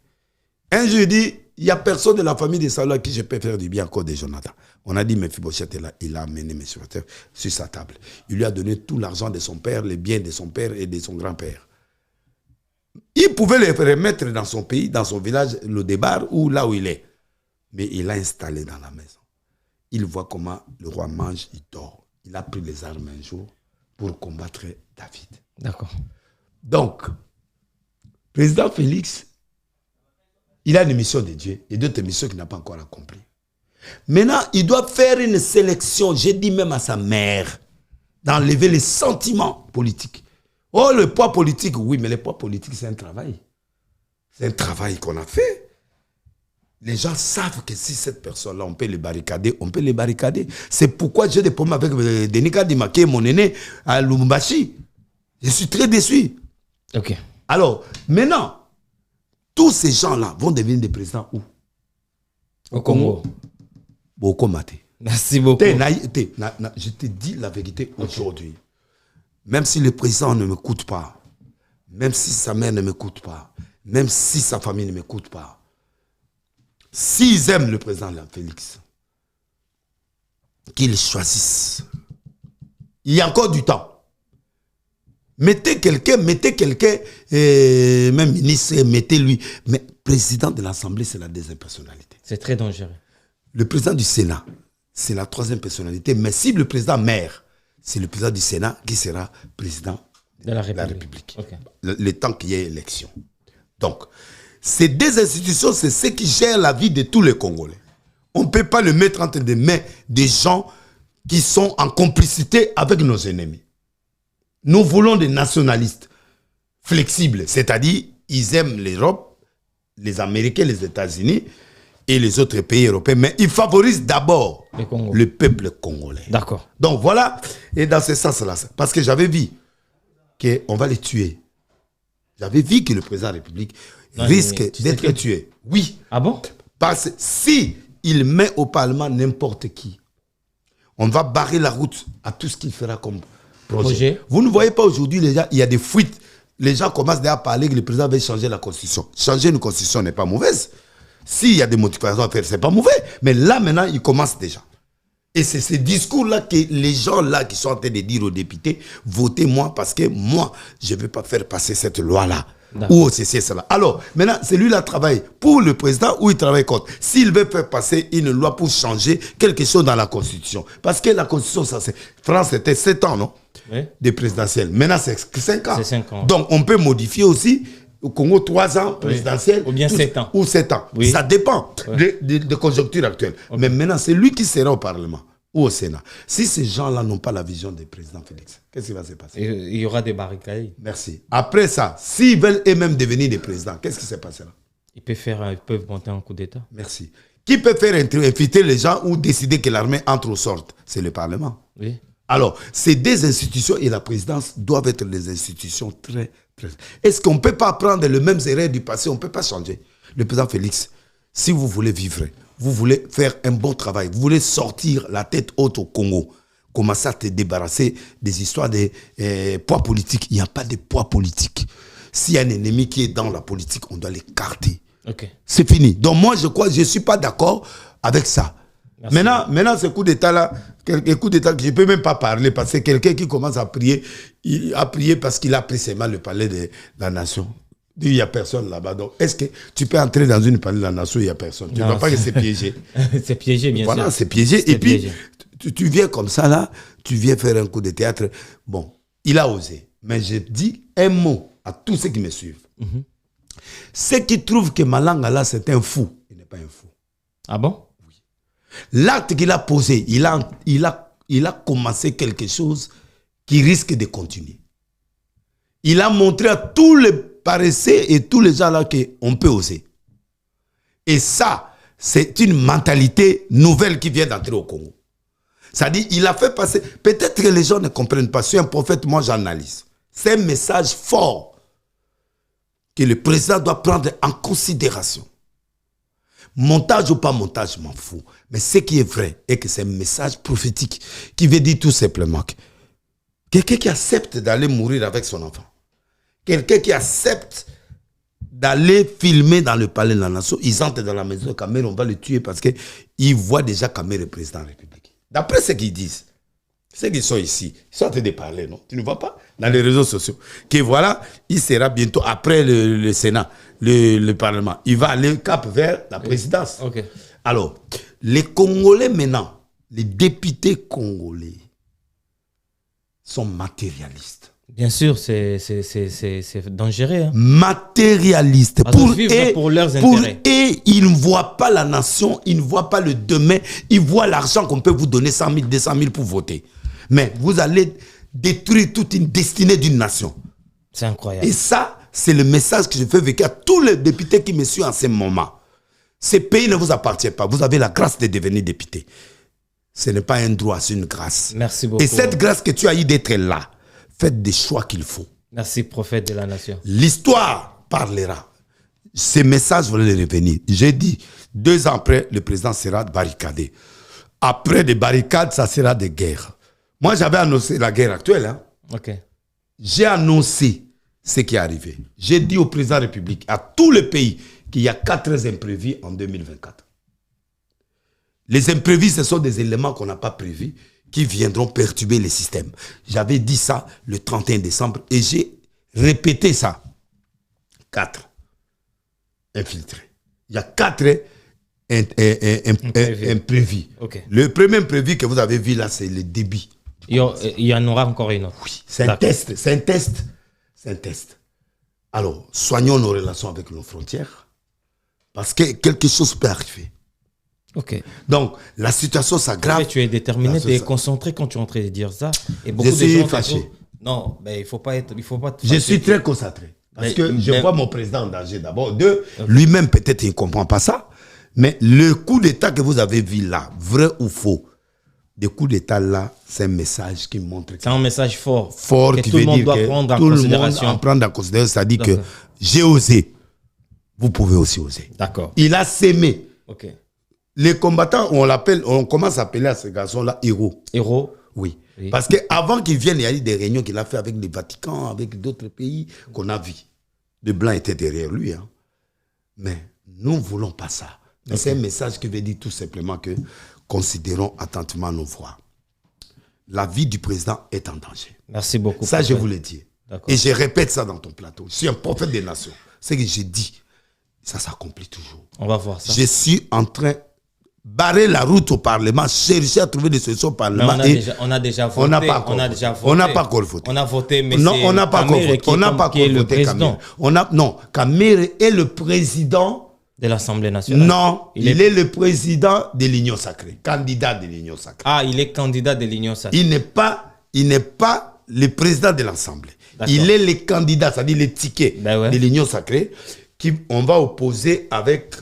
S1: Un jour, il dit, il n'y a personne de la famille de Saül à qui je peux faire du bien encore de Jonathan. On a dit, Mephibosheth est là, il a amené Mephibosheth sur sa table. Il lui a donné tout l'argent de son père, les biens de son père et de son grand-père. Il pouvait les remettre dans son pays, dans son village, le débar, ou là où il est. Mais il l'a installé dans la maison. Il voit comment le roi mange, il dort. Il a pris les armes un jour pour combattre David.
S2: D'accord.
S1: Donc, président Félix, il a une mission de Dieu et d'autres missions qu'il n'a pas encore accomplies. Maintenant, il doit faire une sélection, j'ai dit même à sa mère, d'enlever les sentiments politiques. Oh, le poids politique, oui, mais le poids politique, c'est un travail. C'est un travail qu'on a fait. Les gens savent que si cette personne-là, on peut les barricader, on peut les barricader. C'est pourquoi j'ai des problèmes avec Denis Kadima, qui est mon aîné à Lubumbashi. Je suis très déçu.
S2: Ok.
S1: Alors, maintenant, tous ces gens-là vont devenir des présidents où?
S2: Au Congo.
S1: Boko Maté.
S2: Merci beaucoup.
S1: Je te dis la vérité aujourd'hui. Même si le président ne m'écoute pas, même si sa mère ne m'écoute pas, même si sa famille ne m'écoute pas, s'ils aiment le président Félix, qu'ils choisissent. Il y a encore du temps. Mettez quelqu'un, même ministre, mettez-lui. Mais président de l'Assemblée, c'est la deuxième personnalité.
S2: C'est très dangereux.
S1: Le président du Sénat, c'est la troisième personnalité. Mais si le président maire, c'est le président du Sénat qui sera président de la République. Okay. Le temps qu'il y ait élection. Donc, ces deux institutions, c'est ce qui gère la vie de tous les Congolais. On ne peut pas le mettre entre les mains des gens qui sont en complicité avec nos ennemis. Nous voulons des nationalistes flexibles, c'est-à-dire ils aiment l'Europe, les Américains, les États-Unis et les autres pays européens, mais ils favorisent d'abord le peuple congolais.
S2: D'accord.
S1: Donc voilà, et dans ce sens-là, parce que j'avais vu qu'on va les tuer. J'avais vu que le président de la République risque d'être tué. Oui.
S2: Ah bon?
S1: Parce que si il met au Parlement n'importe qui, on va barrer la route à tout ce qu'il fera comme projet. Vous ne voyez pas aujourd'hui, les gens, il y a des fuites. Les gens commencent déjà à parler que le président veut changer la constitution. Changer une constitution n'est pas mauvaise. S'il y a des motivations à faire, c'est pas mauvais. Mais là, maintenant, il commence déjà. Et c'est ces discours-là que les gens là qui sont en train de dire aux députés, votez-moi parce que moi, je ne vais pas faire passer cette loi-là. Ou c'est cela. Alors, maintenant, c'est lui qui travaille pour le président ou il travaille contre. S'il veut faire passer une loi pour changer quelque chose dans la Constitution. Parce que la Constitution, ça c'est... France, c'était 7 ans, non? Oui. Des présidentielles. Maintenant, c'est 5 ans.
S2: C'est 5 ans.
S1: Donc, on peut modifier aussi au Congo 3 ans présidentielles.
S2: Ou bien 7 ans.
S1: Ou 7 ans. Oui. Ça dépend de conjoncture actuelle. Okay. Mais maintenant, c'est lui qui sera au Parlement ou au Sénat. Si ces gens-là n'ont pas la vision du président Félix, qu'est-ce qui va se passer?
S2: Il y aura des barricades.
S1: Merci. Après ça, s'ils veulent eux-mêmes devenir des présidents, qu'est-ce qui se passera?
S2: Ils peuvent monter un coup d'État.
S1: Merci. Qui peut faire infiltrer les gens ou décider que l'armée entre ou sorte? C'est le Parlement. Oui. Alors, ces deux institutions et la présidence doivent être des institutions très... Est-ce qu'on ne peut pas prendre les mêmes erreurs du passé? On ne peut pas changer. Le président Félix, si vous voulez vivre, vous voulez faire un bon travail, vous voulez sortir la tête haute au Congo, commencer à te débarrasser des histoires de poids politique. Il n'y a pas de poids politique. S'il y a un ennemi qui est dans la politique, on doit l'écarter. Okay. C'est fini. Donc moi, je crois, je ne suis pas d'accord avec ça. Maintenant, ce coup d'État-là, quelques coups d'État que je ne peux même pas parler parce que quelqu'un qui commence à prier, il a prié parce qu'il a pris ses mains le palais de la nation. Il n'y a personne là-bas. Donc, est-ce que tu peux entrer dans une palais de la nation, il n'y a personne? Tu ne vois pas que c'est piégé.
S2: C'est piégé, bien sûr.
S1: Voilà, c'est piégé. Et puis, tu viens comme ça, là, tu viens faire un coup de théâtre. Bon, il a osé. Mais je dis un mot à tous ceux qui me suivent. Ceux qui trouvent que Malanga, là, c'est un fou, il n'est pas un fou.
S2: Ah bon?
S1: L'acte qu'il a posé, il a commencé quelque chose qui risque de continuer. Il a montré à tous les paresseux et tous les gens là qu'on peut oser. Et ça, c'est une mentalité nouvelle qui vient d'entrer au Congo. C'est-à-dire, il a fait passer... Peut-être que les gens ne comprennent pas. Je suis un prophète, moi j'analyse. C'est un message fort que le président doit prendre en considération. Montage ou pas montage, je m'en fous. Mais ce qui est vrai est que c'est un message prophétique qui veut dire tout simplement que quelqu'un qui accepte d'aller mourir avec son enfant, quelqu'un qui accepte d'aller filmer dans le palais de la nation, ils entrent dans la maison de Kamel, on va le tuer parce qu'ils voient déjà Kamel le président de la République. D'après ce qu'ils disent, ceux qui sont ici, ils sont en train de parler, non? Tu ne vois pas? dans les réseaux sociaux, que voilà, il sera bientôt, après le Sénat, le Parlement, il va aller cap vers la présidence.
S2: Ok.
S1: Alors, les Congolais maintenant, les députés congolais sont matérialistes.
S2: Bien sûr, c'est dangereux. Hein.
S1: Matérialistes.
S2: Parce qu'ils vivent pour leurs intérêts.
S1: Et ils ne voient pas la nation, ils ne voient pas le demain, ils voient l'argent qu'on peut vous donner, 100 000, 200 000 pour voter. Mais vous allez détruire toute une destinée d'une nation.
S2: C'est incroyable.
S1: Et ça, c'est le message que je fais vécu à tous les députés qui me suivent en ce moment. Ce pays ne vous appartient pas. Vous avez la grâce de devenir député. Ce n'est pas un droit, c'est une grâce.
S2: Merci beaucoup.
S1: Et cette grâce que tu as eu d'être là, faites des choix qu'il faut.
S2: Merci, prophète de la nation.
S1: L'histoire parlera. Ces messages vont les revenir. J'ai dit, 2 ans après, le président sera barricadé. Après des barricades, ça sera des guerres. Moi, j'avais annoncé la guerre actuelle. Hein.
S2: Ok.
S1: J'ai annoncé ce qui est arrivé. J'ai dit au président de la République, à tous les pays, qu'il y a 4 imprévus en 2024. Les imprévus, ce sont des éléments qu'on n'a pas prévus qui viendront perturber les systèmes. J'avais dit ça le 31 décembre et j'ai répété ça. 4 infiltrés. Il y a 4 imprévus.
S2: Okay.
S1: Le premier imprévu que vous avez vu là, c'est le débit.
S2: Il y en aura encore une autre.
S1: Oui, c'est un test. C'est un test. C'est un test. Alors, soignons nos relations avec nos frontières parce que quelque chose peut arriver.
S2: Ok.
S1: Donc, la situation s'aggrave.
S2: Tu es déterminé, tu es concentré quand tu es en train de dire ça. Et beaucoup
S1: je suis
S2: de gens
S1: fâché.
S2: Non, mais il ne faut pas être.
S1: Je suis très concentré. Parce que je vois mon président en danger d'abord. Lui-même, peut-être, il ne comprend pas ça. Mais le coup d'État que vous avez vu là, vrai ou faux, le coup d'État là, c'est un message qui montre.
S2: C'est un message fort.
S1: Fort
S2: que
S1: qui
S2: tout
S1: veut
S2: le monde
S1: dire
S2: doit
S1: que
S2: prendre en
S1: tout
S2: considération.
S1: le monde en prendre en considération. C'est-à-dire que j'ai osé. Vous pouvez aussi oser.
S2: D'accord.
S1: Il a sémé.
S2: Ok.
S1: Les combattants, on commence à appeler à ces garçons-là héros.
S2: Héros.
S1: Oui. Parce qu'avant qu'ils viennent, il y a eu des réunions qu'il a fait avec le Vatican, avec d'autres pays qu'on a vus. Les Blancs étaient derrière lui. Hein. Mais nous ne voulons pas ça. Okay. C'est un message qui veut dire tout simplement que considérons attentivement nos voix. La vie du président est en danger.
S2: Merci beaucoup.
S1: Ça, je vous l'ai dit. Et je répète ça dans ton plateau. Je suis un prophète des nations. Ce que j'ai dit, ça s'accomplit toujours.
S2: On va voir ça.
S1: Je suis en train barrer la route au Parlement, chercher à trouver des solutions au Parlement.
S2: On a déjà voté.
S1: On n'a pas encore voté.
S2: On a voté, mais
S1: non, on n'a pas encore voté. On n'a pas encore voté Kamere. Non, Kamere est le président
S2: de l'Assemblée nationale.
S1: Non, il est le président de l'Union sacrée, candidat de l'Union sacrée.
S2: Ah, il est candidat de l'Union sacrée.
S1: Il n'est pas le président de l'Assemblée. Il est le candidat, c'est-à-dire le ticket de l'Union sacrée qu'on va opposer avec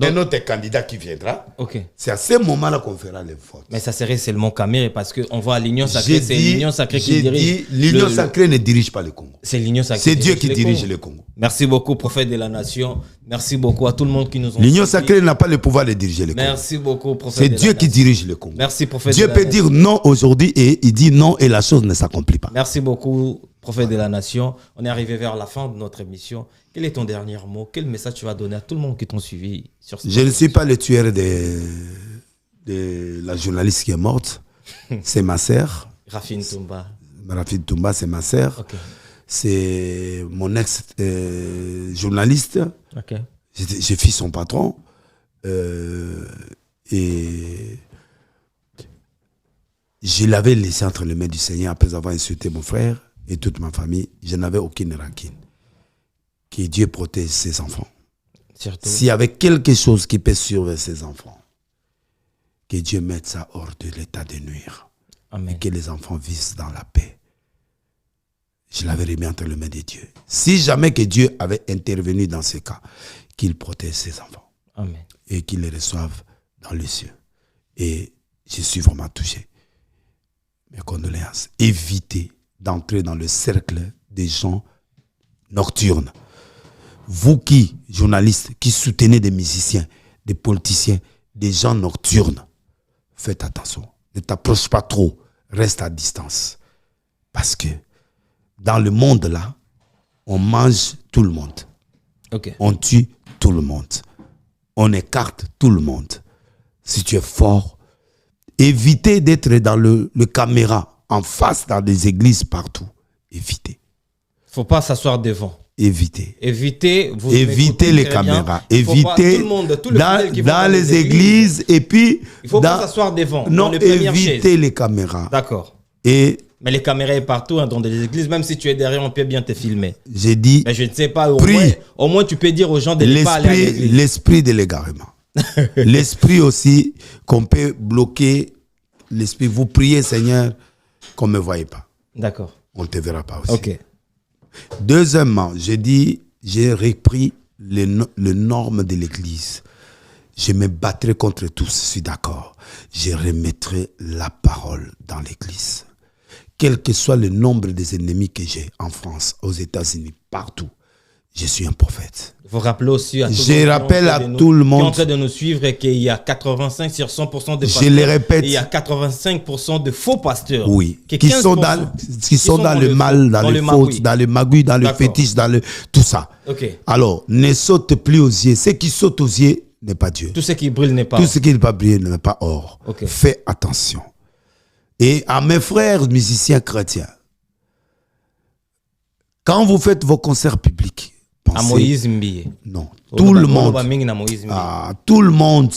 S1: un autre candidat qui viendra.
S2: Okay.
S1: C'est à ce moment-là qu'on fera les votes.
S2: Mais ça serait seulement Kamere parce qu'on voit l'Union sacrée, c'est l'Union sacrée qui dirige.
S1: L'Union sacrée ne dirige pas le Congo.
S2: C'est l'Union sacrée.
S1: C'est Dieu qui dirige le Congo.
S2: Merci beaucoup, prophète de la nation. Merci beaucoup à tout le monde qui nous ont
S1: L'Union sacrée n'a pas le pouvoir de diriger le Congo.
S2: Merci beaucoup, prophète.
S1: C'est Dieu qui dirige le Congo.
S2: Merci, prophète.
S1: Dieu peut dire non aujourd'hui et il dit non et la chose ne s'accomplit pas.
S2: Merci beaucoup, prophète de la nation. On est arrivé vers la fin de notre émission. Quel est ton dernier mot? Quel message tu vas donner à tout le monde qui t'ont suivi sur cette
S1: Je ne suis pas le tueur de la journaliste qui est morte. C'est ma sœur.
S2: Rafine Toumba.
S1: Rafine Toumba, c'est ma sœur.
S2: Okay.
S1: C'est mon ex-journaliste.
S2: Okay.
S1: J'ai fait son patron. Et je l'avais laissé entre les mains du Seigneur après avoir insulté mon frère et toute ma famille. Je n'avais aucune rancune. Que Dieu protège ses enfants. S'il y avait quelque chose qui peut surveiller ses enfants, que Dieu mette ça hors de l'état de nuire.
S2: Amen.
S1: Et que les enfants vivent dans la paix. Je l'avais remis entre les mains de Dieu. Si jamais que Dieu avait intervenu dans ce cas, qu'il protège ses enfants.
S2: Amen.
S1: Et qu'il les reçoive dans les cieux. Et je suis vraiment touché. Mes condoléances. Évitez d'entrer dans le cercle des gens nocturnes. Vous qui, journalistes, qui soutenez des musiciens, des politiciens, des gens nocturnes, faites attention. Ne t'approche pas trop. Reste à distance. Parce que dans le monde là, on mange tout le monde.
S2: Okay.
S1: On tue tout le monde. On écarte tout le monde. Si tu es fort, évitez d'être dans le caméra, en face dans des églises partout. évitez.
S2: Faut pas s'asseoir devant.
S1: Évitez.
S2: Évitez
S1: les caméras. Évitez dans les églises et puis...
S2: Il faut pas s'asseoir devant.
S1: Non, évitez les caméras.
S2: D'accord.
S1: Mais
S2: les caméras sont partout, hein, dans des églises. Même si tu es derrière, on peut bien te filmer.
S1: J'ai dit...
S2: Mais je ne sais pas. Au moins, tu peux dire aux gens de ne pas aller à l'église.
S1: L'esprit de l'égarement. L'esprit aussi qu'on peut bloquer. L'esprit. Vous priez, Seigneur, qu'on ne me voie pas.
S2: D'accord.
S1: On ne te verra pas aussi.
S2: Ok.
S1: Deuxièmement, j'ai repris les normes de l'Église. Je me battrai contre tous, je suis d'accord. Je remettrai la parole dans l'Église. Quel que soit le nombre des ennemis que j'ai en France, aux États-Unis, partout, je suis un prophète.
S2: Vous rappelez aussi à
S1: tout le monde
S2: qui est en train de nous suivre et qu'il y a 85 sur 100% de pasteurs.
S1: Je le répète.
S2: Et il y a 85% de faux pasteurs.
S1: Oui. Qui sont dans le mal, dans le faux, dans le magouille, dans le fétiche, dans le tout ça.
S2: Okay.
S1: Alors, ne saute plus aux yeux. Ce qui saute aux yeux n'est pas Dieu.
S2: Tout ce qui brille n'est pas
S1: or. Tout ce qui n'est pas brillé n'est pas or.
S2: Okay.
S1: Fais attention. Et à mes frères musiciens chrétiens, quand vous faites vos concerts publics,
S2: à Moïse Mbiye.
S1: Non. Tout le monde. Tout le monde.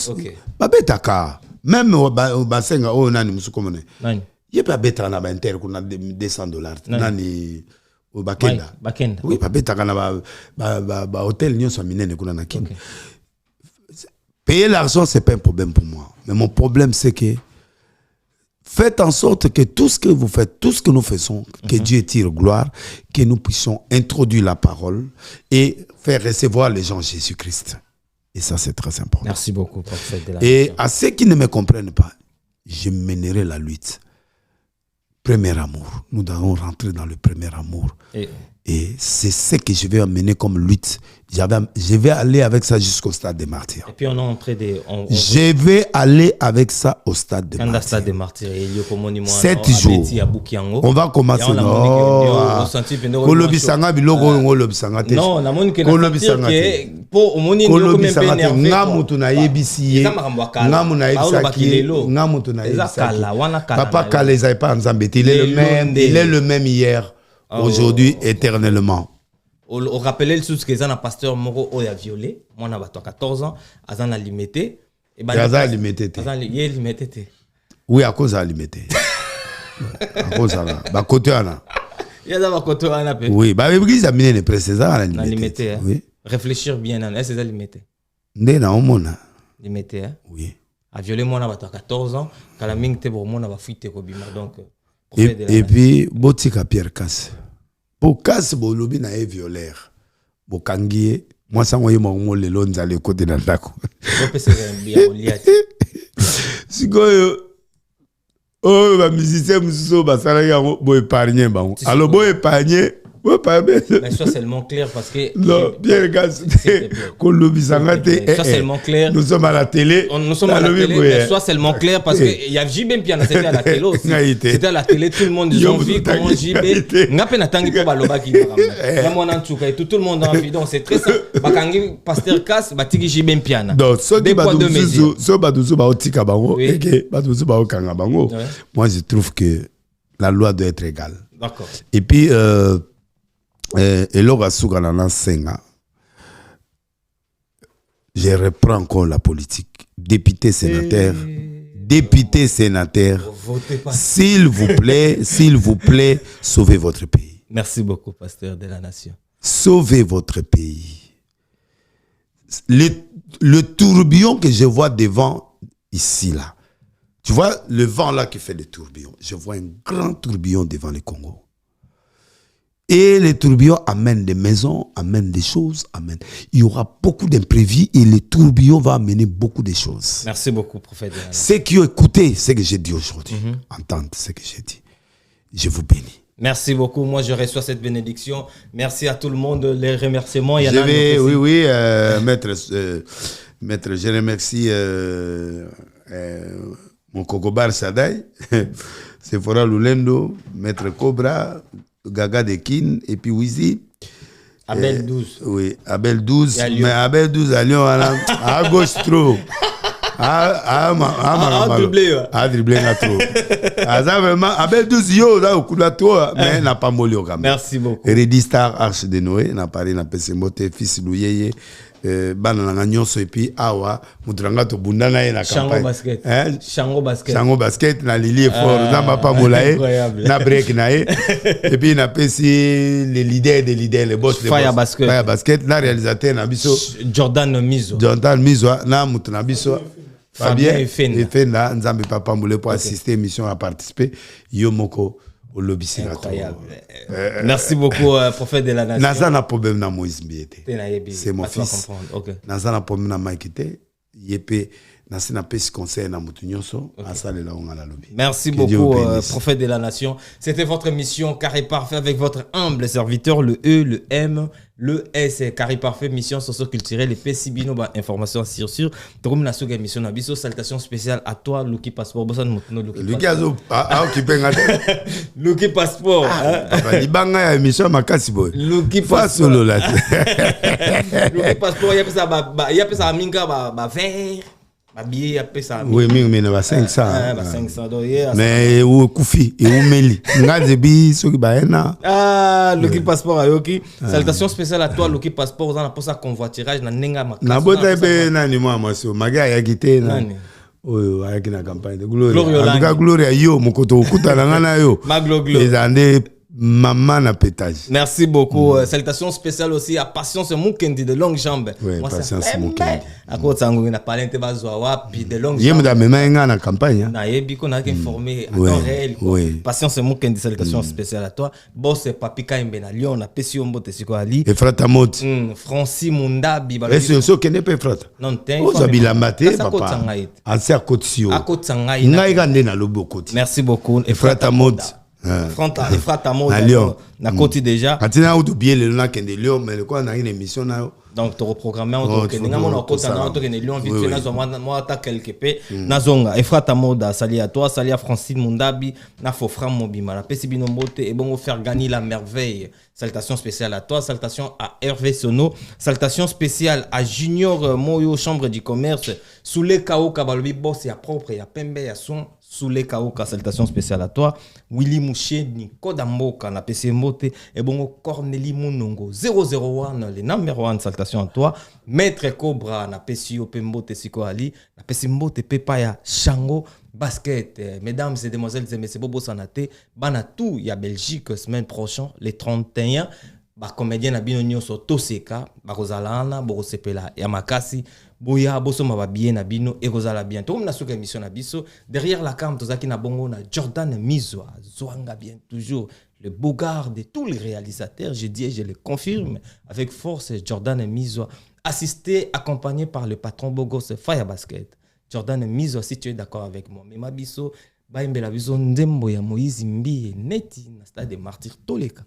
S1: Babetaka. Même au Basenga, au Nani Musukomone. Il n'y a pas bêta na inter qu'on a $200. Nani au Bakenda. Oui, pas bêta na hôtel nyon so minene qu'on a kin. Payer l'argent, c'est pas un problème pour moi. Mais mon problème, c'est que faites en sorte que tout ce que vous faites, tout ce que nous faisons, que Dieu tire gloire, que nous puissions introduire la parole et faire recevoir les gens Jésus-Christ. Et ça, c'est très important.
S2: Merci beaucoup pour cette
S1: Et à ceux qui ne me comprennent pas, je mènerai la lutte. Premier amour. Nous devons rentrer dans le premier amour. Et c'est ce que je vais amener comme lutte. Je vais aller avec ça jusqu'au stade des martyrs.
S2: Et puis on est entré de...
S1: Je vais aller avec ça au stade des martyrs.
S2: Stade des martyrs.
S1: 7 jours. On va commencer. Non, Kolobisanga biloko ngo lobisanga te.
S2: Non, na moni que
S1: Kolobisanga te.
S2: Po omoni ngo même bien nerveux.
S1: Ngamutu na yebisi. Ngamu na yebisaki. Ngamutu na yebisaki. Papa Kaleza pas nzambe. Il est le même hier. Aujourd'hui, éternellement.
S2: On rappelait le sous que ça, un pasteur Moro a violé. Moi, j'ai 14 ans. Azan a limité.
S1: Azan a limité. Oui, à cause de limité. À cause de la. Bah, côté là.
S2: Il y a d'abord côté là.
S1: Oui, bah, l'église a mis les précédents à la
S2: limité. Oui. Réfléchir bien, est-ce que c'est limité?
S1: Né na omona.
S2: Limité, hein?
S1: Oui.
S2: A violé, moi, j'ai 14 ans. Quand la ming te pour moi, j'ai fuité Kobima. Donc.
S1: Et puis, Botika Pierre Casse. Pour Casse, Bolobi na violeur. Bokangie, moi, ça m'a dit, moi, le long à l'écoute de l'Andako. Si oh, les musiciens, ils épargner. Alors, ils épargner.
S2: Mais sois seulement clair parce que...
S1: Non, Pierre Casse,
S2: sois seulement clair.
S1: Nous sommes à la télé.
S2: Nous sommes à la télé, mais sois seulement clair parce que il y a JB Piana, c'était à la télé aussi. C'était à la télé, tout le monde ils ont vu comment JB... N'a pas n'attendait pas Baloba qui tout le monde a envie. Donc c'est très simple. Bakangi, Pasteur Casse, Batiki JB Piana.
S1: Donc, moi je trouve que la loi doit être égale.
S2: D'accord.
S1: Et puis... et là, je reprends encore la politique. Député, sénateur, s'il vous plaît, sauvez votre pays.
S2: Merci beaucoup, pasteur de la nation.
S1: Sauvez votre pays. Le tourbillon que je vois devant, ici, là. Tu vois le vent là qui fait le tourbillon. Je vois un grand tourbillon devant le Congo. Et les tourbillons amènent des maisons, amènent des choses, amènent. Il y aura beaucoup d'imprévus et les tourbillons vont amener beaucoup de choses.
S2: Merci beaucoup, prophète.
S1: Ceux qui ont écouté ce que j'ai dit aujourd'hui, entendent ce que j'ai dit. Je vous bénis.
S2: Merci beaucoup. Moi, je reçois cette bénédiction. Merci à tout le monde. Les remerciements.
S1: Oui, maître, je remercie mon Kokobar Sadaï, Sephora Lulendo, maître Cobra, Gaga Dekin et puis Wizi.
S2: Abel 12.
S1: Oui, Abel 12. Mais Abel 12 à Lyon, à gauche trop. dribblé na trop. Ça vraiment avec 12 yo là au coup de toi mais n'a pas molli au quand même.
S2: Merci beaucoup.
S1: Redi Star Arche de Noé n'a parlé na pese moté fils Louyeye bana na nyonso et puis awa mutranga to bundana ye na campagne. Chango basket na Lili fort na pas molaye na break na ye et puis na pesi les leaders les boss les
S2: Fire
S1: basket na réalisateur na biso
S2: Jordan Mizo
S1: na mutu na biso Fabien Efenda nzambe papa mbule pour assister émission à participer Yomoko au lobby
S2: incroyable. Merci beaucoup prophète de la nation.
S1: Naza na problème na Moïse Mbiete. C'est mon fils.
S2: OK.
S1: Naza na problème na Maïkete. Yepé nasi na pesi conseil na mutu nyonso asalela on la lobby.
S2: Merci beaucoup prophète de la nation. C'était votre émission Carré Parfait avec votre humble serviteur le E, le M, le S. Carré Parfait mission socio-culturelle et Pessibino information sur Trom na suga émission na biso salutation spéciale à toi Luki Passeport bosan mutuno
S1: Luki azo occupé ngate
S2: Luki Passeport
S1: papa libanga ya émission makasi boy
S2: Luki
S1: Passeport là
S2: Luki Passeport ya pesa minga ba vert billet après ça
S1: oui mais na 500
S2: 500
S1: mais ou kufi et ou meli ngaze bi soki baena
S2: Luki Passeport ayoki salutation spéciale à toi Luki Passeport on a pour ça convoiturage na nenga makasi
S1: na bota be na ni moi so maga ya kité na oyo ayaki na campagne de Gloria en tout cas Gloria yo mokoto okutana ngana yo les années maman na pétage.
S2: Merci beaucoup. Salutations spéciales aussi à Patience Mukendi de longue jambe.
S1: Oui, Patience Mukendi.
S2: À côté sango na parler te bazoa puis de longue jambe.
S1: Yem da mema nga na campagne.
S2: Na yebi ko na informé à temps réel. Patience Mukendi salutations spéciales à toi. Boss Papi Kaimbe na Lyon na Pesio Mbote siko ali.
S1: Et frata mot.
S2: Francis Mundabi ba.
S1: Est-ce que kene pe frata?
S2: Non ten.
S1: O zabila maté papa. Anse à côté sio.
S2: À côté sangai.
S1: Ngai ga ndena lobo côté.
S2: Merci beaucoup
S1: et frata mot.
S2: Frata mot na côté déjà
S1: atina ou bien le na kende Lyon mais quoi na une émission na
S2: donc tu reprogrammé on kende nga mona kota na to kende Lyon vite fait na zo moi ta quelque peu na zonga et frata moda salut à toi salut à Francine Mundabi na Fofram Mobima la pesi bino mbote et bon faire gagner la merveille. Salutation spéciale à toi, salutation à Hervé Sono, salutation spéciale à Junior Moyo Chambre du commerce sous les KO Kabalobi boss ya propre ya pembe ya son sous les Kaoka, salutation spéciale à toi. Willy Mouché, Nico Damboka, na PC Mote, et bon, Cornélie Mounongo, 001, le numéro 1, salutation à toi. Maître Cobra, na PC Opembote Siko Ali, na PC Mote Pepaya, Chango, basket. Mesdames et demoiselles et messieurs, Bobo Sanate, Banatou, ya Belgique, semaine prochaine, les 31. Ba comédien na bino nyonso toseka ba kozalana bo sepela ya makasi boya boso mababie na bino e kozala bien to na suka émission na biso derrière la cam tozaki na bongo na Jordan Mizo zwanga bien toujours le bogard de tous les réalisateurs je dis et je le confirme avec force Jordan Mizo assisté accompagné par le patron Bogos Fire Basket Jordan Mizo si tu es d'accord avec moi mais ma biso ba imbela biso ndembo ya Moïse Mbi neti na stade de martyr toleka